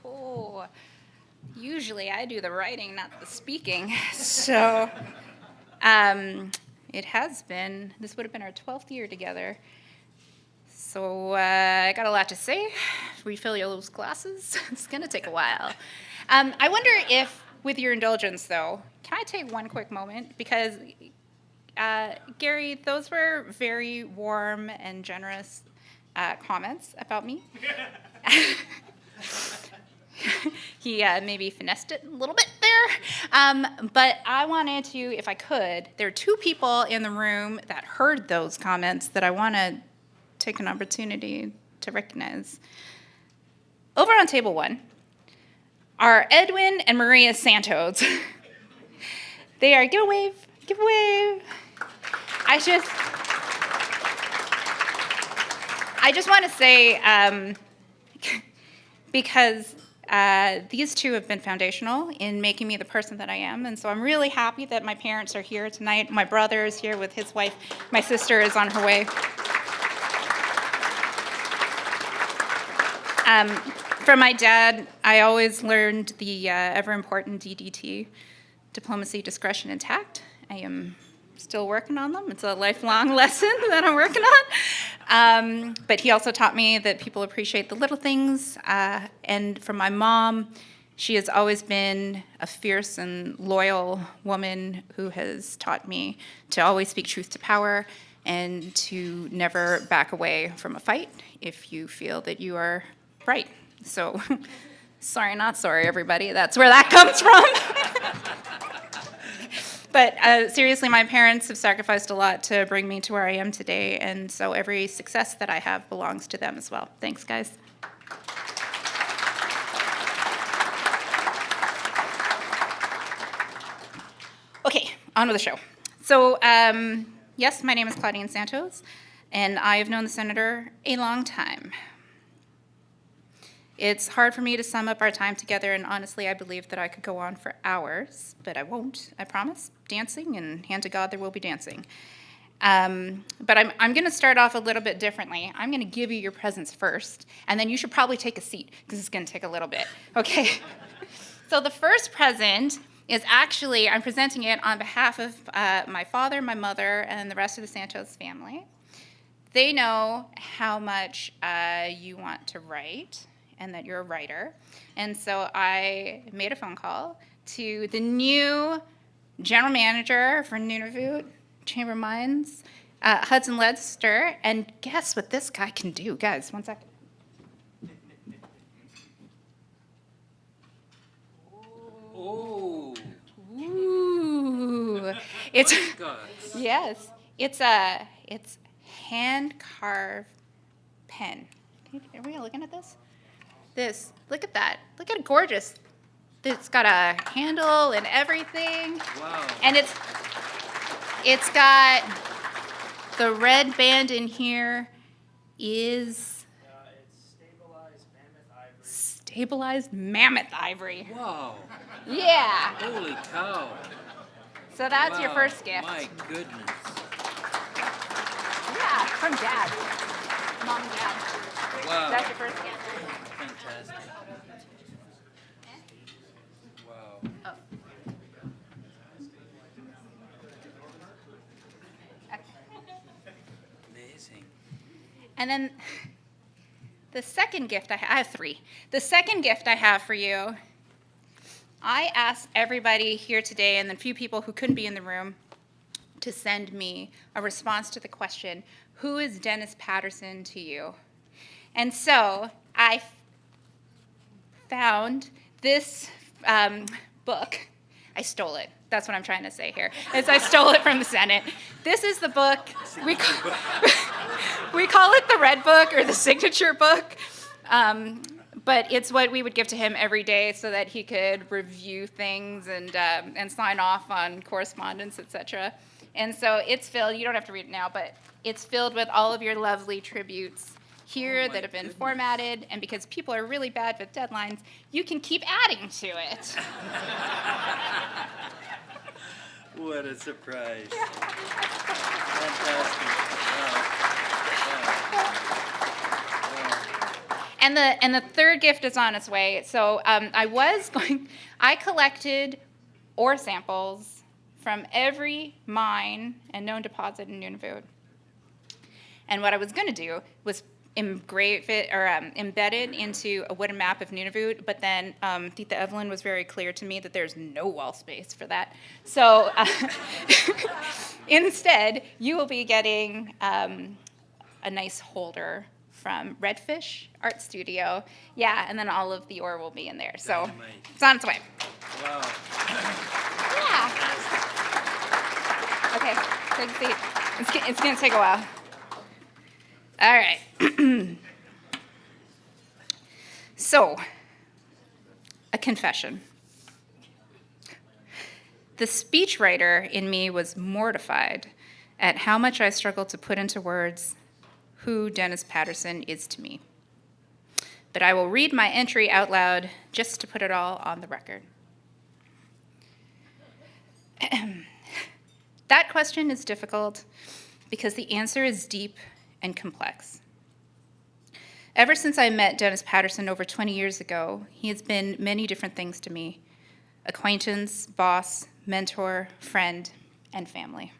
Oh, usually I do the writing, not the speaking. So it has been, this would have been our 12th year together. So I got a lot to say. Refill your those glasses. It's going to take a while. I wonder if, with your indulgence, though, can I take one quick moment? Because, Gary, those were very warm and generous comments about me. He maybe finessed it a little bit there. But I wanted to, if I could, there are two people in the room that heard those comments that I want to take an opportunity to recognize. Over on table one are Edwin and Maria Santos. They are, give a wave, give a wave. I just want to say, because these two have been foundational in making me the person that I am, and so I'm really happy that my parents are here tonight. My brother is here with his wife. My sister is on her way. From my dad, I always learned the ever-important DDT, diplomacy, discretion, and tact. I am still working on them. It's a lifelong lesson that I'm working on. But he also taught me that people appreciate the little things. And from my mom, she has always been a fierce and loyal woman who has taught me to always speak truth to power and to never back away from a fight if you feel that you are right. So, sorry, not sorry, everybody. That's where that comes from. But seriously, my parents have sacrificed a lot to bring me to where I am today, and so every success that I have belongs to them as well. Thanks, guys. Okay, on with the show. So, yes, my name is Claudine Santos, and I have known the Senator a long time. It's hard for me to sum up our time together, and honestly, I believe that I could go on for hours, but I won't, I promise. Dancing, and hand to God, there will be dancing. But I'm going to start off a little bit differently. I'm going to give you your presents first, and then you should probably take a seat, because it's going to take a little bit, okay? So the first present is actually, I'm presenting it on behalf of my father, my mother, and the rest of the Santos family. They know how much you want to write, and that you're a writer. And so I made a phone call to the new general manager for Nunavut Chamber of Mines, Hudson Lester, and guess what this guy can do? Guys, one second. Oh, Ooh. It's, God. yes, it's hand-carved pen. Are we looking at this? This, look at that. Look at it, gorgeous. It's got a handle and everything. Wow. And it's got the red band in here is It's stabilized mammoth ivory. stabilized mammoth ivory. Wow. Yeah. Holy cow. So that's your Wow. first gift. My goodness. Yeah, from Dad. Mom and Dad. Wow. That's your first gift. Fantastic. Wow. Oh. Amazing. And then the second gift I have three. The second gift I have for you, I asked everybody here today and the few people who couldn't be in the room to send me a response to the question, who is Dennis Patterson to you? And so I found this book. I stole it. That's what I'm trying to say here, is I stole it from the Senate. This is the book. We call it the Red Book or the signature book. but it's what we would give to him every day so that he could review things and sign off on correspondence, etc. And so it's filled, you don't have to read it now, but it's filled with all of your lovely tributes here that have been formatted, and because people are really bad with deadlines, you can keep adding to it. What a surprise. Fantastic. Wow. And the third gift is on its way. So I collected ore samples from every mine and known deposit in Nunavut. And what I was going to do was engrave it or embed it into a wooden map of Nunavut, but then Tita Evelyn was very clear to me that there's no wall space for that. So instead, you will be getting a nice holder from Redfish Art Studio. Yeah, and then all of the ore will be in there. So Dynamite. it's on its way. Wow. Yeah. Okay, take a seat. It's going to take a while. All right. So, a confession. The speechwriter in me was mortified at how much I struggled to put into words who Dennis Patterson is to me. But I will read my entry out loud just to put it all on the record. That question is difficult because the answer is deep and complex. Ever since I met Dennis Patterson over 20 years ago, he has been many different things to me: acquaintance, boss, mentor, friend, and family.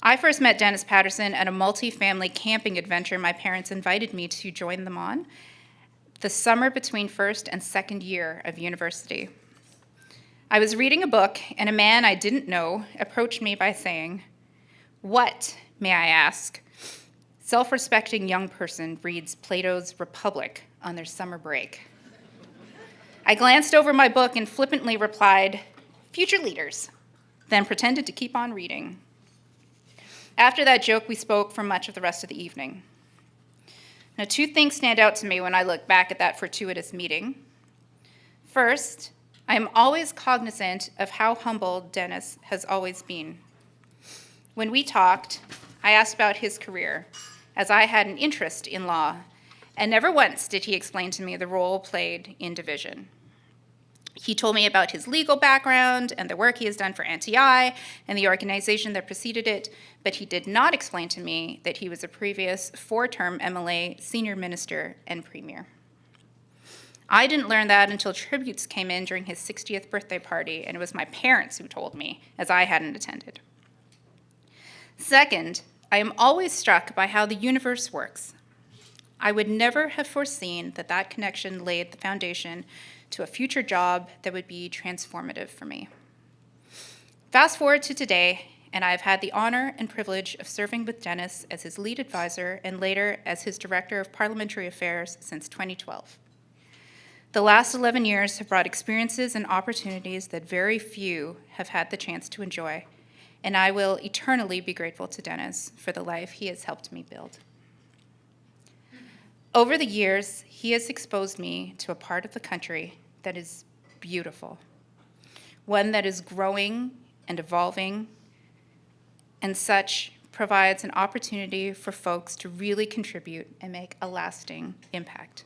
I first met Dennis Patterson at a multi-family camping adventure my parents invited me to join them on the summer between first and second year of university. I was reading a book, and a man I didn't know approached me by saying, "What, may I ask, self-respecting young person reads Plato's Republic on their summer break?" I glanced over my book and flippantly replied, "Future leaders," then pretended to keep on reading. After that joke, we spoke for much of the rest of the evening. Now, two things stand out to me when I look back at that fortuitous meeting. First, I am always cognizant of how humble Dennis has always been. When we talked, I asked about his career, as I had an interest in law, and never once did he explain to me the role played in division. He told me about his legal background and the work he has done for NTI and the organization that preceded it, but he did not explain to me that he was a previous 4-term MLA senior minister and premier. I didn't learn that until tributes came in during his 60th birthday party, and it was my parents who told me, as I hadn't attended. Second, I am always struck by how the universe works. I would never have foreseen that that connection laid the foundation to a future job that would be transformative for me. Fast forward to today, and I've had the honor and privilege of serving with Dennis as his lead advisor and later as his Director of Parliamentary Affairs since 2012. The last 11 years have brought experiences and opportunities that very few have had the chance to enjoy, and I will eternally be grateful to Dennis for the life he has helped me build. Over the years, he has exposed me to a part of the country that is beautiful, one that is growing and evolving, and such provides an opportunity for folks to really contribute and make a lasting impact.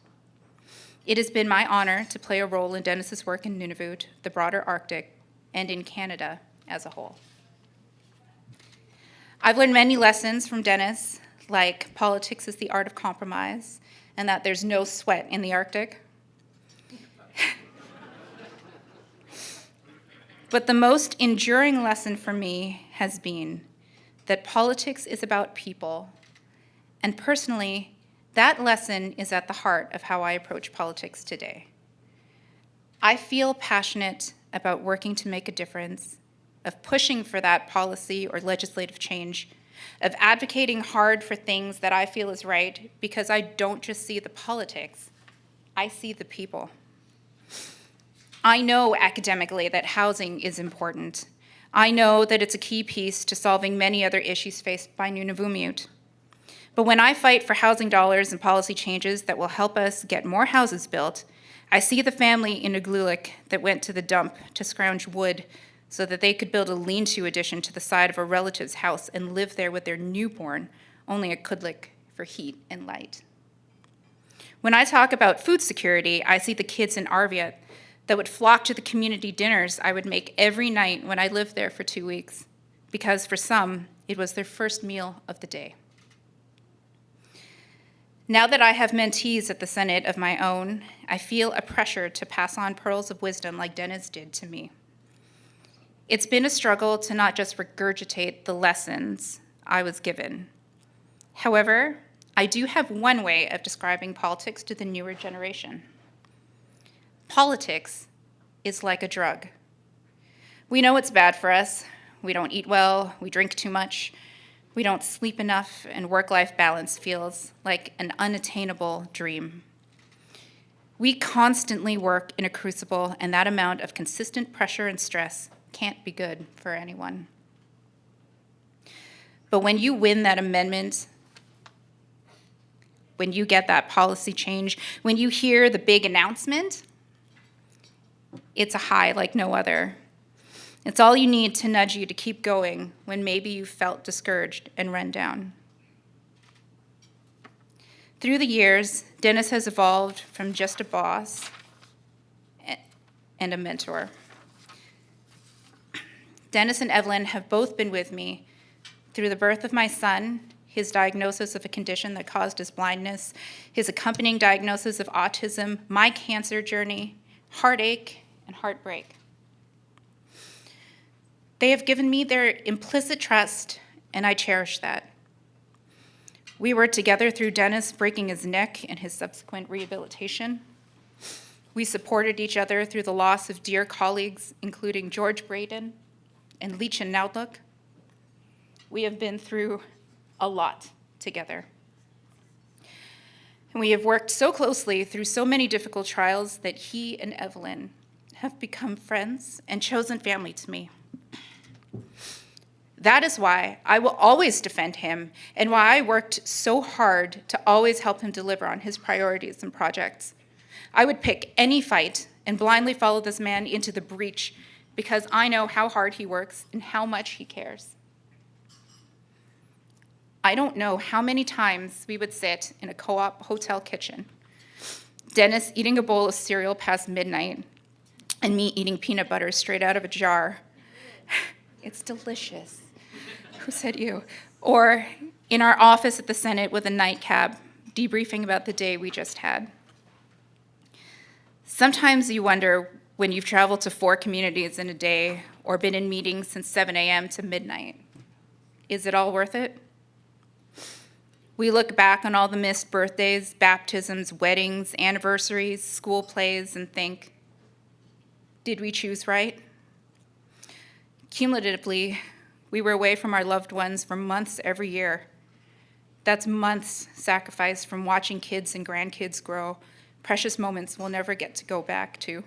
It has been my honor to play a role in Dennis's work in Nunavut, the broader Arctic, and in Canada as a whole. I've learned many lessons from Dennis, like politics is the art of compromise, and that there's no sweat in the Arctic. But the most enduring lesson for me has been that politics is about people, and personally, that lesson is at the heart of how I approach politics today. I feel passionate about working to make a difference, of pushing for that policy or legislative change, of advocating hard for things that I feel is right, because I don't just see the politics, I see the people. I know academically that housing is important. I know that it's a key piece to solving many other issues faced by Nunavummiut. But when I fight for housing dollars and policy changes that will help us get more houses built, I see the family in Ugluluk that went to the dump to scrounge wood so that they could build a lean-to addition to the side of a relative's house and live there with their newborn, only a kudlik for heat and light. When I talk about food security, I see the kids in Arviat that would flock to the community dinners I would make every night when I lived there for 2 weeks, because for some, it was their first meal of the day. Now that I have mentees at the Senate of my own, I feel a pressure to pass on pearls of wisdom like Dennis did to me. It's been a struggle to not just regurgitate the lessons I was given. However, I do have one way of describing politics to the newer generation. Politics is like a drug. We know it's bad for us. We don't eat well, we drink too much, we don't sleep enough, and work-life balance feels like an unattainable dream. We constantly work in a crucible, and that amount of consistent pressure and stress can't be good for anyone. But when you win that amendment, when you get that policy change, when you hear the big announcement, it's a high like no other. It's all you need to nudge you to keep going when maybe you felt discouraged and run down. Through the years, Dennis has evolved from just a boss and a mentor. Dennis and Evelyn have both been with me through the birth of my son, his diagnosis of a condition that caused his blindness, his accompanying diagnosis of autism, my cancer journey, heartache, and heartbreak. They have given me their implicit trust, and I cherish that. We were together through Dennis breaking his neck and his subsequent rehabilitation. We supported each other through the loss of dear colleagues, including George Braden and Leach Naudluk. We have been through a lot together. And we have worked so closely through so many difficult trials that he and Evelyn have become friends and chosen family to me. That is why I will always defend him and why I worked so hard to always help him deliver on his priorities and projects. I would pick any fight and blindly follow this man into the breach because I know how hard he works and how much he cares. I don't know how many times we would sit in a co-op hotel kitchen, Dennis eating a bowl of cereal past midnight, and me eating peanut butter straight out of a jar. It's delicious. Who said you? Or in our office at the Senate with a nightcap, debriefing about the day we just had. Sometimes you wonder when you've traveled to 4 communities in a day or been in meetings since 7 a.m. to midnight. Is it all worth it? We look back on all the missed birthdays, baptisms, weddings, anniversaries, school plays, and think, did we choose right? Cumulatively, we were away from our loved ones for months every year. That's months sacrificed from watching kids and grandkids grow, precious moments we'll never get to go back to.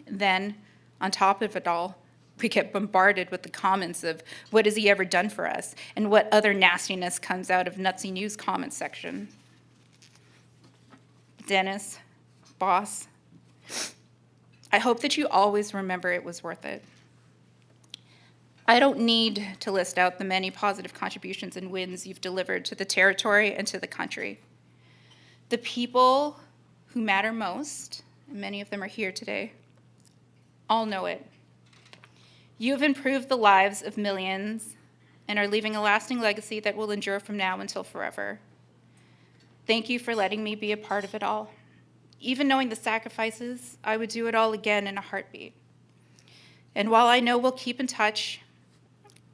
Then, on top of it all, we get bombarded with the comments of, what has he ever done for us? And what other nastiness comes out of Nutsy News comment section. Dennis, boss, I hope that you always remember it was worth it. I don't need to list out the many positive contributions and wins you've delivered to the territory and to the country. The people who matter most, and many of them are here today, all know it. You have improved the lives of millions and are leaving a lasting legacy that will endure from now until forever. Thank you for letting me be a part of it all. Even knowing the sacrifices, I would do it all again in a heartbeat. And while I know we'll keep in touch,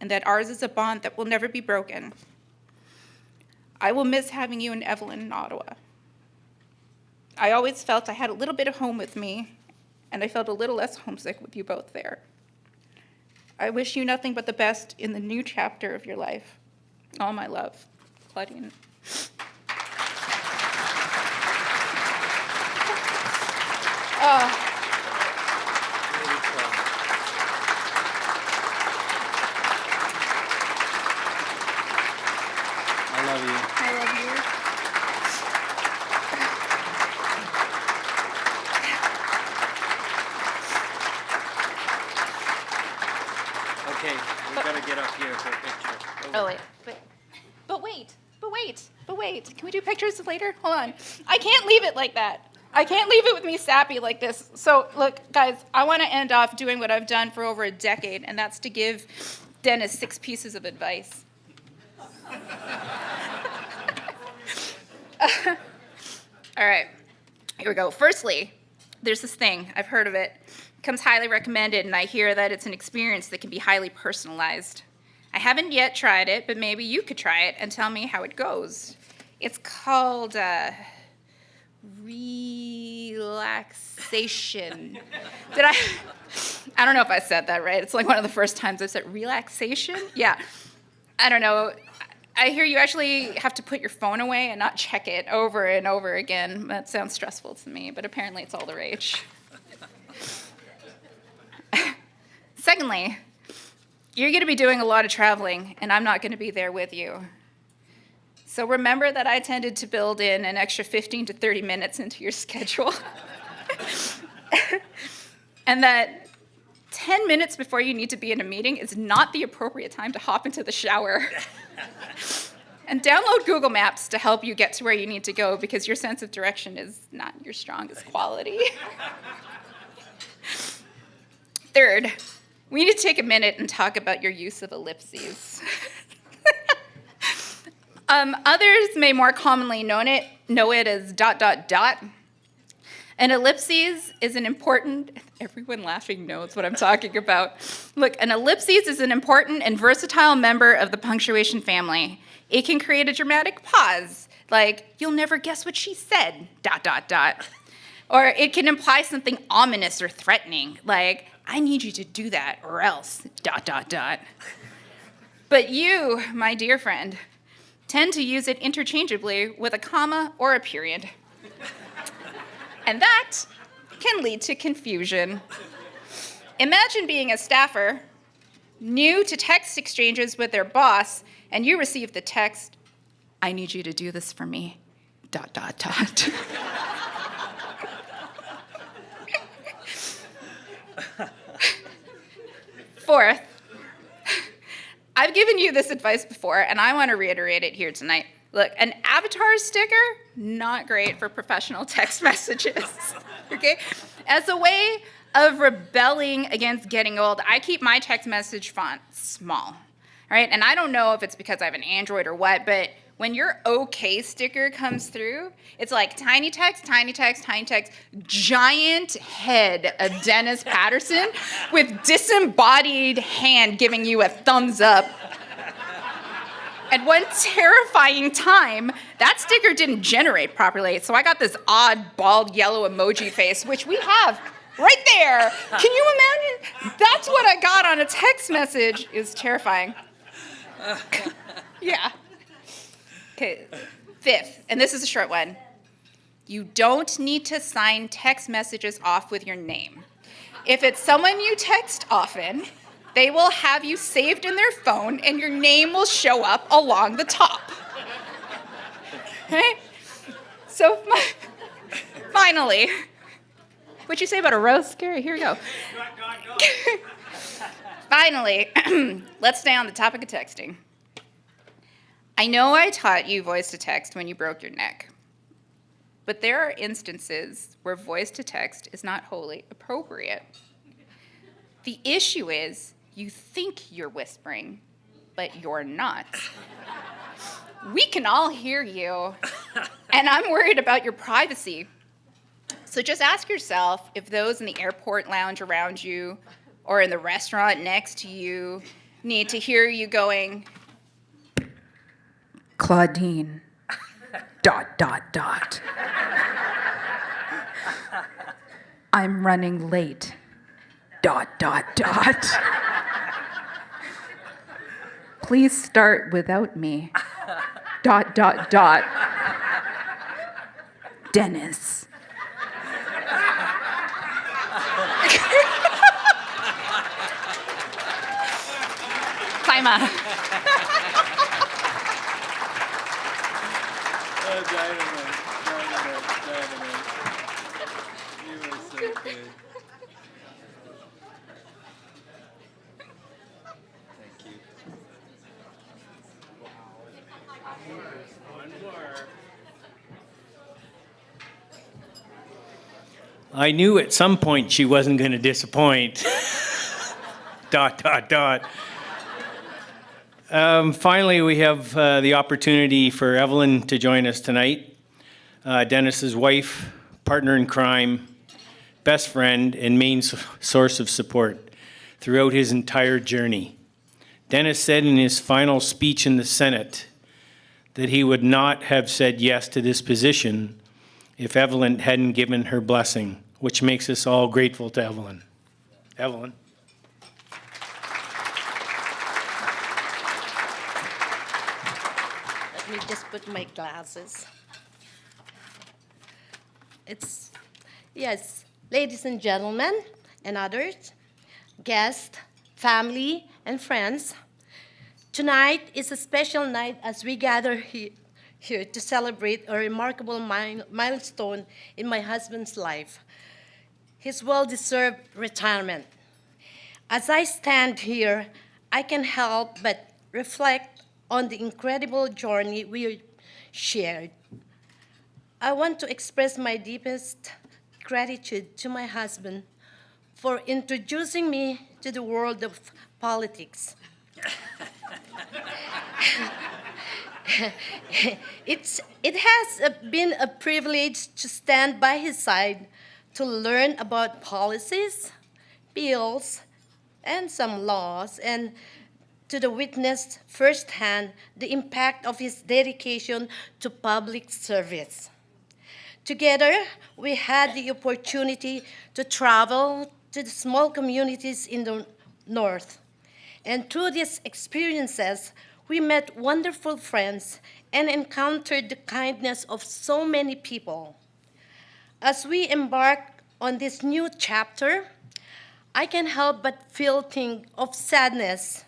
and that ours is a bond that will never be broken, I will miss having you and Evelyn in Ottawa. I always felt I had a little bit of home with me, and I felt a little less homesick with you both there. I wish you nothing but the best in the new chapter of your life. All my love, Claudine. I love wait. But wait. Can we do pictures later? Hold on. I can't leave it like that. I can't leave it with me sappy like this. So look, guys, I want to end off doing what I've done for over a decade, and that's to give Dennis 6 pieces of advice. All right, here we go. Firstly, there's this thing, I've heard of it. It comes highly recommended, and I hear that it's an experience that can be highly personalized. I haven't yet tried it, but maybe you could try it and tell me how it goes. It's called relaxation. I don't know if I said that right. It's like one of the first times I've said relaxation. Yeah, I don't know. I hear you actually have to put your phone away and not check it over and over again. That sounds stressful to me, but apparently it's all the rage. Secondly, you're going to be doing a lot of traveling, and I'm not going to be there with you. So remember that I tended to build in an extra 15 to 30 minutes into your schedule. And that 10 minutes before you need to be in a meeting is not the appropriate time to hop into the shower. And download Google Maps to help you get to where you need to go, because your sense of direction is not your strongest quality. Third, we need to take a minute and talk about your use of ellipses. Others may more commonly know it as ... An ellipses is an important, everyone laughing knows what I'm talking about. Look, an ellipses is an important and versatile member of the punctuation family. It can create a dramatic pause, like, you'll never guess what she said, ... Or it can imply something ominous or threatening, like, I need you to do that or else, ... But you, my dear friend, tend to use it interchangeably with a comma or a period. And that can lead to confusion. Imagine being a staffer, new to text exchanges with their boss, and you receive the text, I need you to do this for me, ... Fourth, I've given you this advice before, and I want to reiterate it here tonight. Look, an avatar sticker, not great for professional text messages, okay? As a way of rebelling against getting old, I keep my text message font small, all right? And I don't know if it's because I have an Android or what, but when your OK sticker comes through, it's like tiny text, giant head of Dennis Patterson with disembodied hand giving you a thumbs up. At one terrifying time, that sticker didn't generate properly, so I got this odd, bald, yellow emoji face, which we have right there. Can you imagine? That's what I got on a text message. It was terrifying. Yeah. Okay, fifth, and this is a short one. You don't need to sign text messages off with your name. If it's someone you text often, they will have you saved in their phone, and your name will show up along the top. Okay? So, finally, what'd you say about a roast, Gary? Here we go. Finally, let's stay on the topic of texting. I know I taught you voice to text when you broke your neck, but there are instances where voice to text is not wholly appropriate. The issue is, you think you're whispering, but you're not. We can all hear you, and I'm worried about your privacy. So just ask yourself if those in the airport lounge around you or in the restaurant next to you need to hear you going, Claudine, ... I'm running late, ... Please start without me, ... Dennis. Climber. Dynamite. You were so good. Thank you. I knew at some point she wasn't going to disappoint. ... Finally, we have the opportunity for Evelyn to join us tonight. Dennis's wife, partner in crime, best friend, and main source of support throughout his entire journey. Dennis said in his final speech in the Senate that he would not have said yes to this position if Evelyn hadn't given her blessing, which makes us all grateful to Evelyn. Evelyn. Let me just put my glasses. Yes, ladies and gentlemen and others, guests, family, and friends, tonight is a special night as we gather here to celebrate a remarkable milestone in my husband's life, his well-deserved retirement. As I stand here, I can help but reflect on the incredible journey we shared. I want to express my deepest gratitude to my husband for introducing me to the world of politics. It has been a privilege to stand by his side to learn about policies, bills, and some laws, and to witness firsthand the impact of his dedication to public service. Together, we had the opportunity to travel to the small communities in the North. And through these experiences, we met wonderful friends and encountered the kindness of so many people. As we embark on this new chapter, I can't help but think of sadness.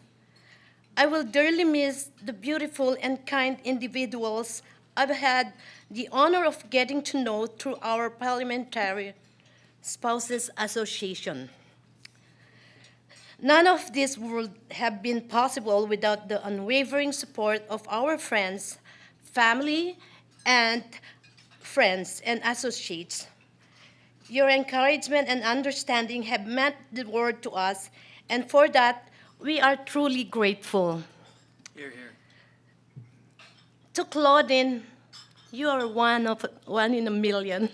I will dearly miss the beautiful and kind individuals I've had the honor of getting to know through our Parliamentary Spouses Association. None of this would have been possible without the unwavering support of our friends, family, and associates. Your encouragement and understanding have meant the world to us, and for that, we are truly grateful. Here, here. To Claudine, you are one in a million.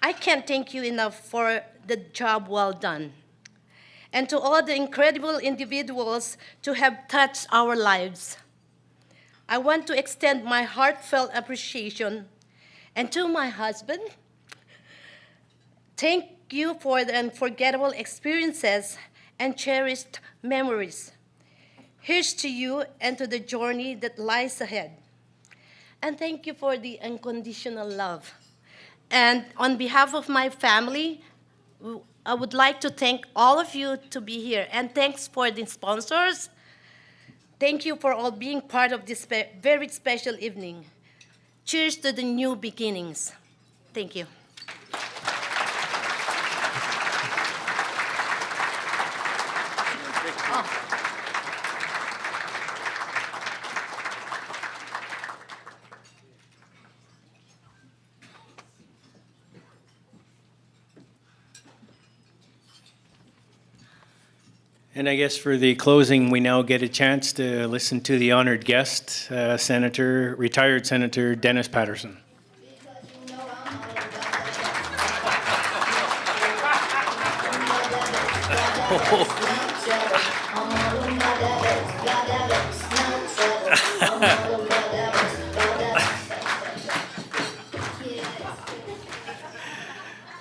I can't thank you enough for the job well done. And to all the incredible individuals to have touched our lives, I want to extend my heartfelt appreciation. And to my husband, thank you for the unforgettable experiences and cherished memories. Here's to you and to the journey that lies ahead. And thank you for the unconditional love. And on behalf of my family, I would like to thank all of you to be here. And thanks for the sponsors. Thank you for all being part of this very special evening. Cheers to the new beginnings. Thank you. And I guess for the closing, we now get a chance to listen to the honored guest, retired Senator Dennis Patterson.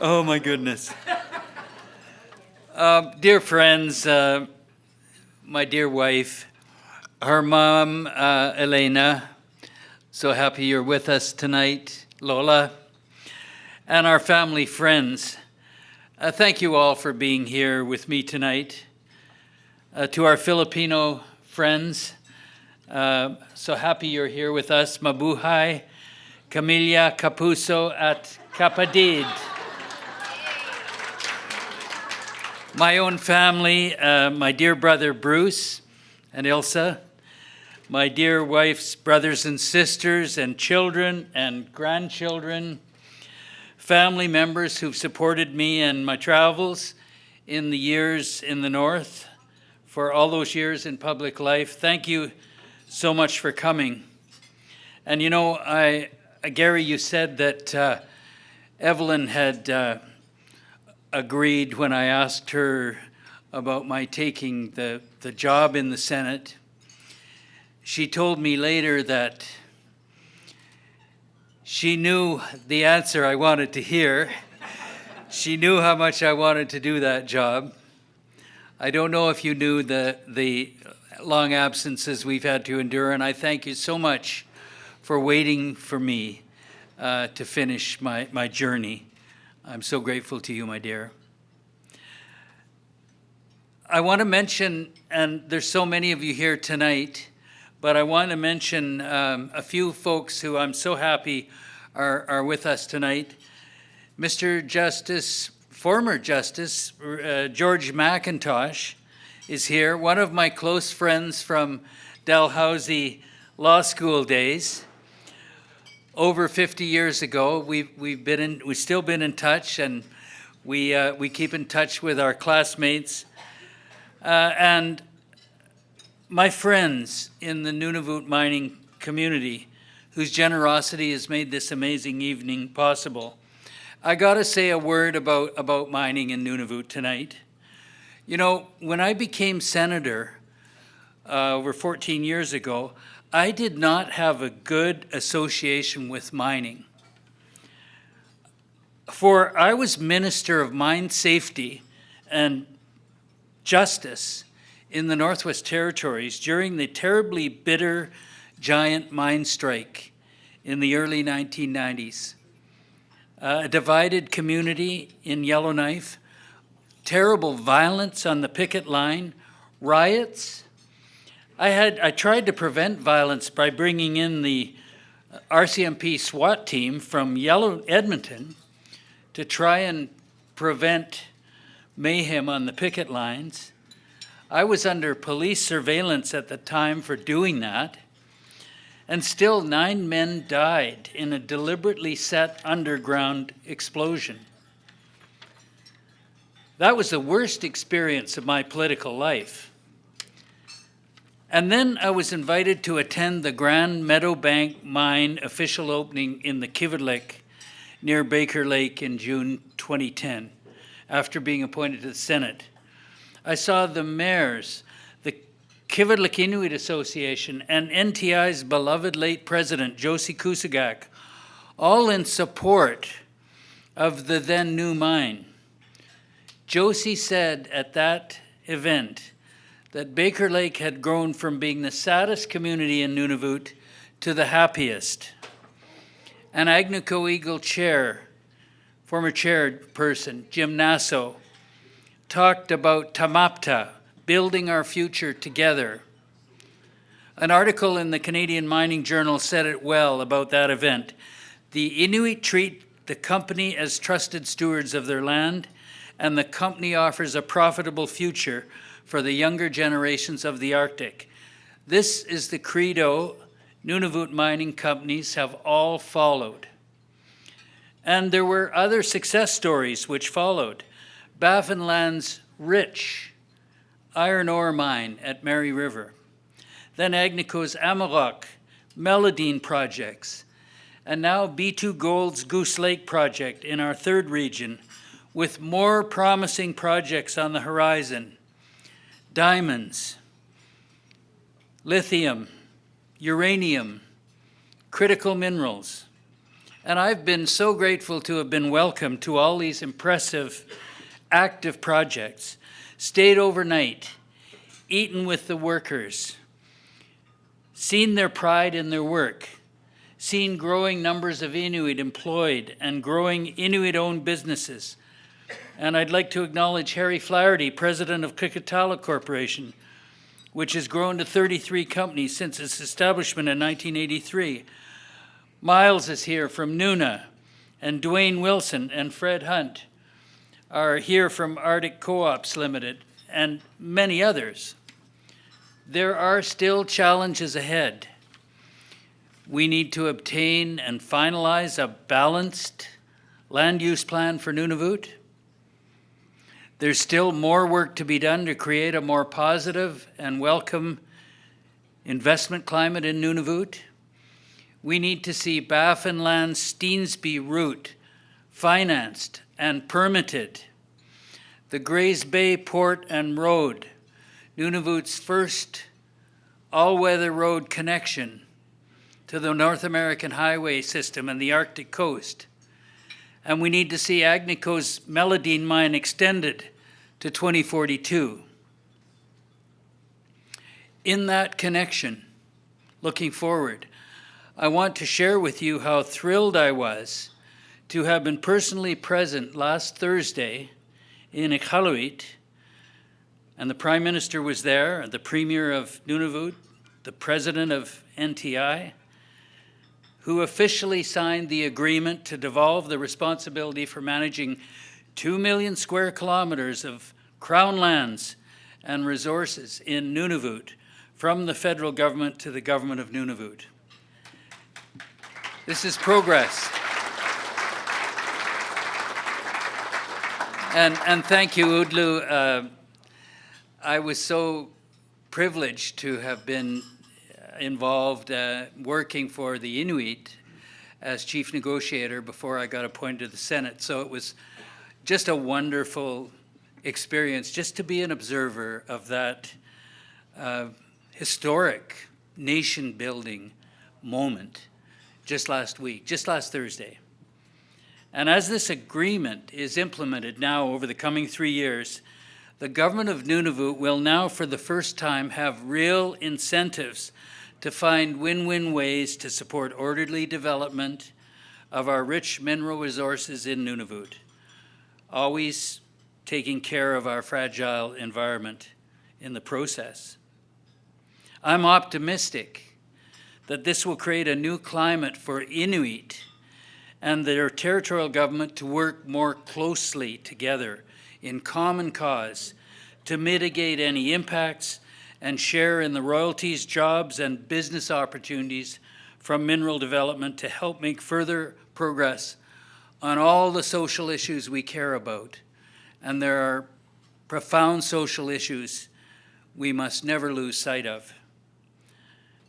Oh, my goodness. Dear friends, my dear wife, her mom, Elena, so happy you're with us tonight, Lola, and our family friends, thank you all for being here with me tonight. To our Filipino friends, so happy you're here with us, Mabuhay, Camilla, Kapuso, at Kapatid. My own family, my dear brother Bruce and Ilsa, my dear wife's brothers and sisters and children and grandchildren, family members who've supported me in my travels in the years in the North, for all those years in public life. Thank you so much for coming. And you know, Gary, you said that Evelyn had agreed when I asked her about my taking the job in the Senate. She told me later that she knew the answer I wanted to hear. She knew how much I wanted to do that job. I don't know if you knew the long absences we've had to endure, and I thank you so much for waiting for me to finish my journey. I'm so grateful to you, my dear. I want to mention, and there's so many of you here tonight, but I want to mention a few folks who I'm so happy are with us tonight. Mr. Justice, former Justice, George McIntosh is here, one of my close friends from Dalhousie Law School days. Over 50 years ago, we've still been in touch, and we keep in touch with our classmates. And my friends in the Nunavut mining community, whose generosity has made this amazing evening possible. I gotta say a word about mining in Nunavut tonight. You know, when I became senator over 14 years ago, I did not have a good association with mining. For I was Minister of Mine Safety and Justice in the Northwest Territories during the terribly bitter giant mine strike in the early 1990s. A divided community in Yellowknife, terrible violence on the picket line, riots. I tried to prevent violence by bringing in the RCMP SWAT team from Edmonton to try and prevent mayhem on the picket lines. I was under police surveillance at the time for doing that, and still 9 men died in a deliberately set underground explosion. That was the worst experience of my political life. And then I was invited to attend the Grand Meadowbank Mine official opening in the Kivalliq near Baker Lake in June 2010, after being appointed to the Senate. I saw the mayors, the Kivalliq Inuit Association, and NTI's beloved late president, Josie Kusugak, all in support of the then new mine. Josie said at that event that Baker Lake had grown from being the saddest community in Nunavut to the happiest. And Agnico Eagle chair, former chairperson, Jim Nasso, talked about Tamapta, building our future together. An article in the Canadian Mining Journal said it well about that event. The Inuit treat the company as trusted stewards of their land, and the company offers a profitable future for the younger generations of the Arctic. This is the credo Nunavut mining companies have all followed. And there were other success stories which followed. Baffinland's rich iron ore mine at Mary River. Then Agnico's Amarok, Melodine projects. And now B2Gold's Goose Lake project in our third region, with more promising projects on the horizon. Diamonds, lithium, uranium, critical minerals. And I've been so grateful to have been welcomed to all these impressive, active projects, stayed overnight, eaten with the workers, seen their pride in their work, seen growing numbers of Inuit employed and growing Inuit-owned businesses. And I'd like to acknowledge Harry Flaherty, president of Kikatala Corporation, which has grown to 33 companies since its establishment in 1983. Miles is here from Nuna, and Dwayne Wilson and Fred Hunt are here from Arctic Co-ops Limited, and many others. There are still challenges ahead. We need to obtain and finalize a balanced land use plan for Nunavut. There's still more work to be done to create a more positive and welcome investment climate in Nunavut. We need to see Baffinland-Steensby route financed and permitted. The Grays Bay Port and Road, Nunavut's first all-weather road connection to the North American highway system and the Arctic coast. And we need to see Agnico's Meladine mine extended to 2042. In that connection, looking forward, I want to share with you how thrilled I was to have been personally present last Thursday in Iqaluit, and the Prime Minister was there, the Premier of Nunavut, the President of NTI, who officially signed the agreement to devolve the responsibility for managing 2 million square kilometers of Crown lands and resources in Nunavut from the federal government to the government of Nunavut. This is progress. And thank you, Udlu. I was so privileged to have been involved working for the Inuit as chief negotiator before I got appointed to the Senate. So it was just a wonderful experience just to be an observer of that historic nation-building moment just last week, just last Thursday. And as this agreement is implemented now over the coming 3 years, the government of Nunavut will now for the first time have real incentives to find win-win ways to support orderly development of our rich mineral resources in Nunavut, always taking care of our fragile environment in the process. I'm optimistic that this will create a new climate for Inuit and their territorial government to work more closely together in common cause to mitigate any impacts and share in the royalties, jobs, and business opportunities from mineral development to help make further progress on all the social issues we care about. And there are profound social issues we must never lose sight of.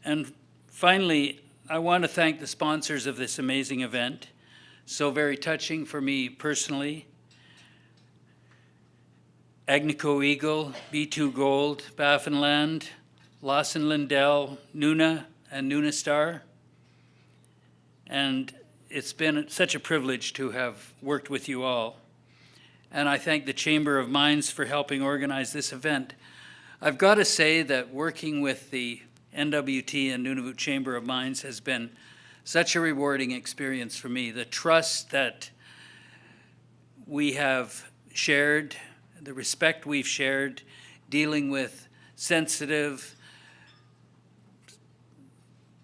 And finally, I want to thank the sponsors of this amazing event, so very touching for me personally. Agnico Eagle, B2 Gold, Baffinland, Lawson Lindell, Nuna, and Nunastar. And it's been such a privilege to have worked with you all. And I thank the Chamber of Mines for helping organize this event. I've got to say that working with the NWT and Nunavut Chamber of Mines has been such a rewarding experience for me. The trust that we have shared, the respect we've shared, dealing with sensitive,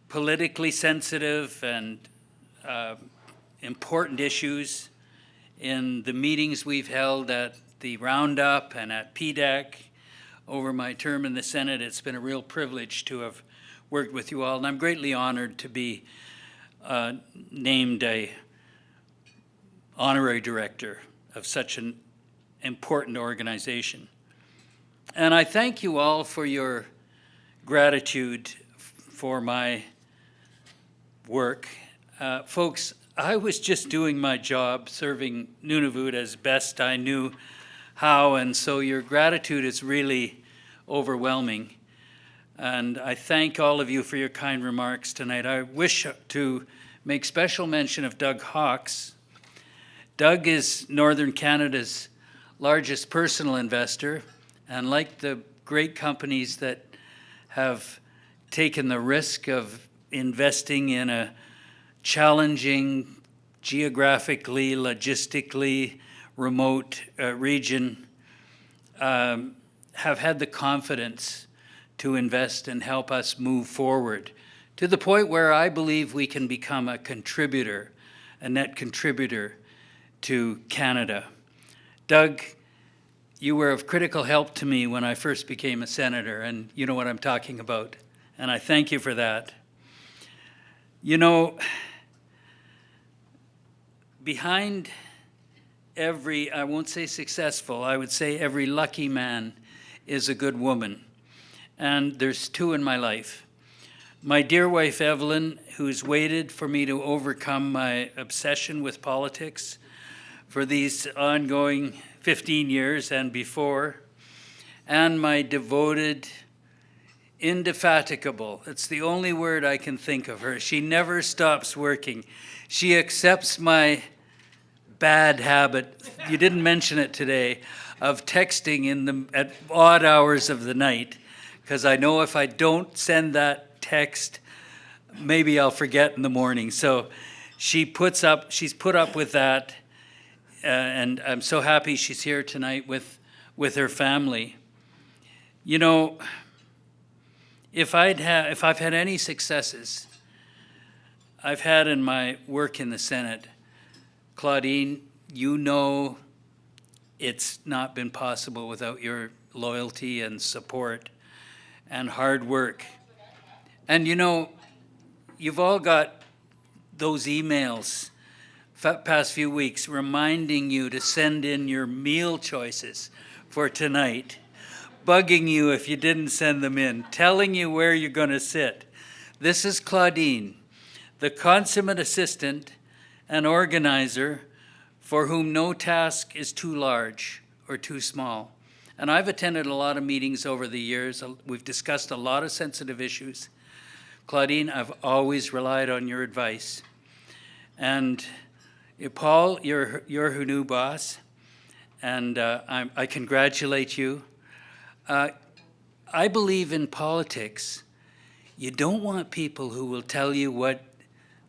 politically sensitive and important issues in the meetings we've held at the Roundup and at PDAC over my term in the Senate. It's been a real privilege to have worked with you all, and I'm greatly honored to be named a honorary director of such an important organization. And I thank you all for your gratitude for my work. Folks, I was just doing my job serving Nunavut as best I knew how, and so your gratitude is really overwhelming. And I thank all of you for your kind remarks tonight. I wish to make special mention of Doug Hawks. Doug is Northern Canada's largest personal investor, and like the great companies that have taken the risk of investing in a challenging, geographically, logistically remote region, have had the confidence to invest and help us move forward to the point where I believe we can become a contributor, a net contributor to Canada. Doug, you were of critical help to me when I first became a senator, and you know what I'm talking about, and I thank you for that. You know, behind every, I won't say successful, I would say every lucky man is a good woman. And there's two in my life. My dear wife, Evelyn, who's waited for me to overcome my obsession with politics for these ongoing 15 years and before, and my devoted, indefatigable, it's the only word I can think of her. She never stops working. She accepts my bad habit, you didn't mention it today, of texting at odd hours of the night, because I know if I don't send that text, maybe I'll forget in the morning. So she's put up with that, and I'm so happy she's here tonight with her family. You know, if I've had any successes I've had in my work in the Senate, Claudine, you know it's not been possible without your loyalty and support and hard work. And you know, you've all got those emails past few weeks reminding you to send in your meal choices for tonight, bugging you if you didn't send them in, telling you where you're going to sit. This is Claudine, the consummate assistant and organizer for whom no task is too large or too small. And I've attended a lot of meetings over the years. We've discussed a lot of sensitive issues. Claudine, I've always relied on your advice. And Paul, you're her new boss, and I congratulate you. I believe in politics, you don't want people who will tell you what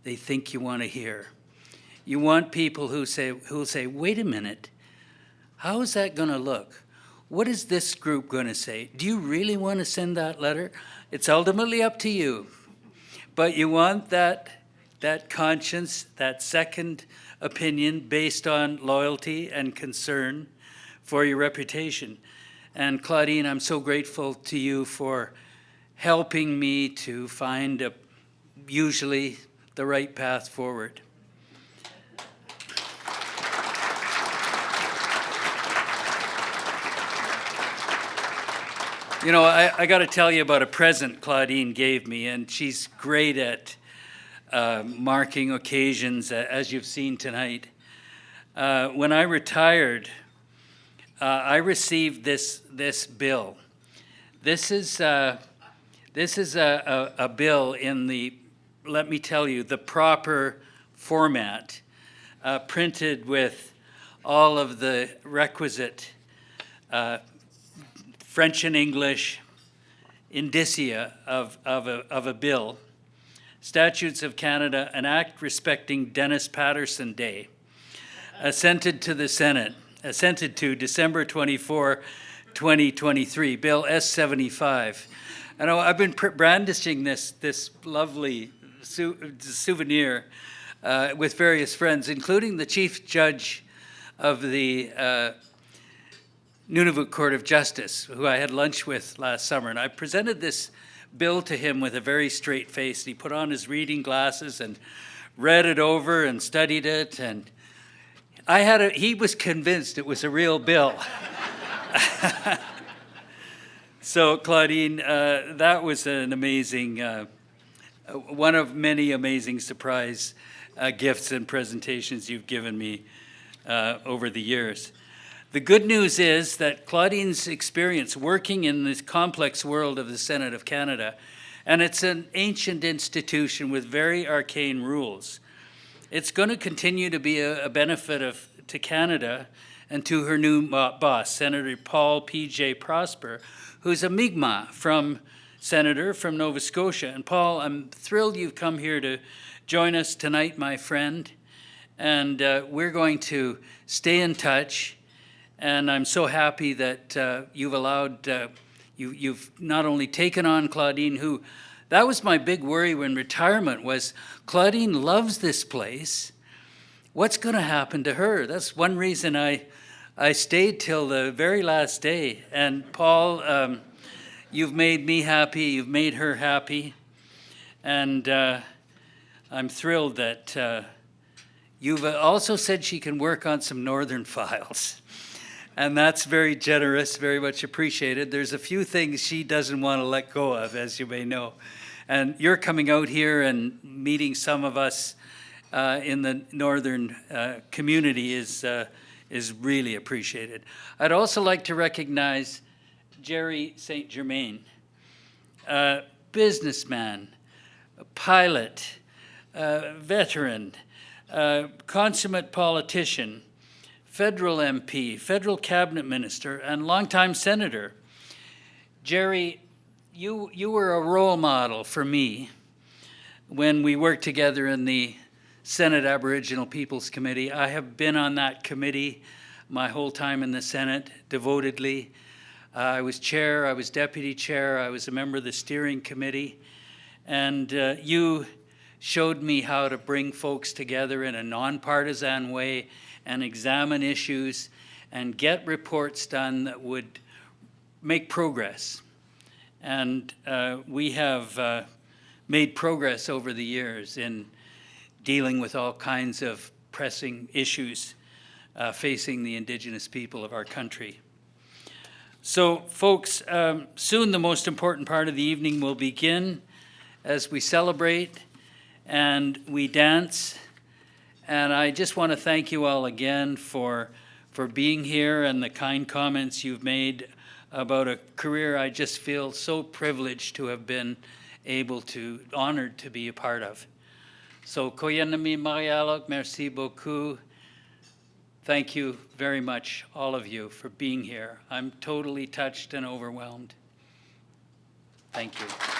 they think you want to hear. You want people who will say, wait a minute, how is that going to look? What is this group going to say? Do you really want to send that letter? It's ultimately up to you. But you want that conscience, that second opinion based on loyalty and concern for your reputation. And Claudine, I'm so grateful to you for helping me to find usually the right path forward. You know, I got to tell you about a present Claudine gave me, and she's great at marking occasions, as you've seen tonight. When I retired, I received this bill. This is a bill in the, let me tell you, the proper format, printed with all of the requisite French and English indicia of a bill. Statutes of Canada, an act respecting Dennis Patterson Day, assented to December 24, 2023, Bill S-75. I know I've been brandishing this lovely souvenir with various friends, including the Chief Judge of the Nunavut Court of Justice, who I had lunch with last summer. And I presented this bill to him with a very straight face. He put on his reading glasses and read it over and studied it. And he was convinced it was a real bill. So Claudine, that was an amazing, one of many amazing surprise gifts and presentations you've given me over the years. The good news is that Claudine's experience working in this complex world of the Senate of Canada, and it's an ancient institution with very arcane rules, it's going to continue to be a benefit to Canada and to her new boss, Senator Paul P.J. Prosper, who's a Mi'kmaq senator from Nova Scotia. And Paul, I'm thrilled you've come here to join us tonight, my friend, and we're going to stay in touch. And I'm so happy that you've allowed, you've not only taken on Claudine, who, that was my big worry when retirement was, Claudine loves this place. What's going to happen to her? That's one reason I stayed till the very last day. And Paul, you've made me happy, you've made her happy. And I'm thrilled that You've also said she can work on some northern files. And that's very generous, very much appreciated. There's a few things she doesn't want to let go of, as you may know. And you're coming out here and meeting some of us in the northern community is really appreciated. I'd also like to recognize Jerry St. Germain, a businessman, a pilot, veteran, consummate politician, federal MP, federal cabinet minister, and longtime senator. Jerry, you were a role model for me when we worked together in the Senate Aboriginal Peoples Committee. I have been on that committee my whole time in the Senate, devotedly. I was chair, I was deputy chair, I was a member of the steering committee, and you showed me how to bring folks together in a nonpartisan way and examine issues and get reports done that would make progress. And we have made progress over the years in dealing with all kinds of pressing issues facing the Indigenous people of our country. So folks, soon the most important part of the evening will begin as we celebrate and we dance. And I just want to thank you all again for being here and the kind comments you've made about a career I just feel so privileged to have been honored to be a part of. So, Koyanami Marialok, merci beaucoup. Thank you very much, all of you, for being here. I'm totally touched and overwhelmed. Thank you.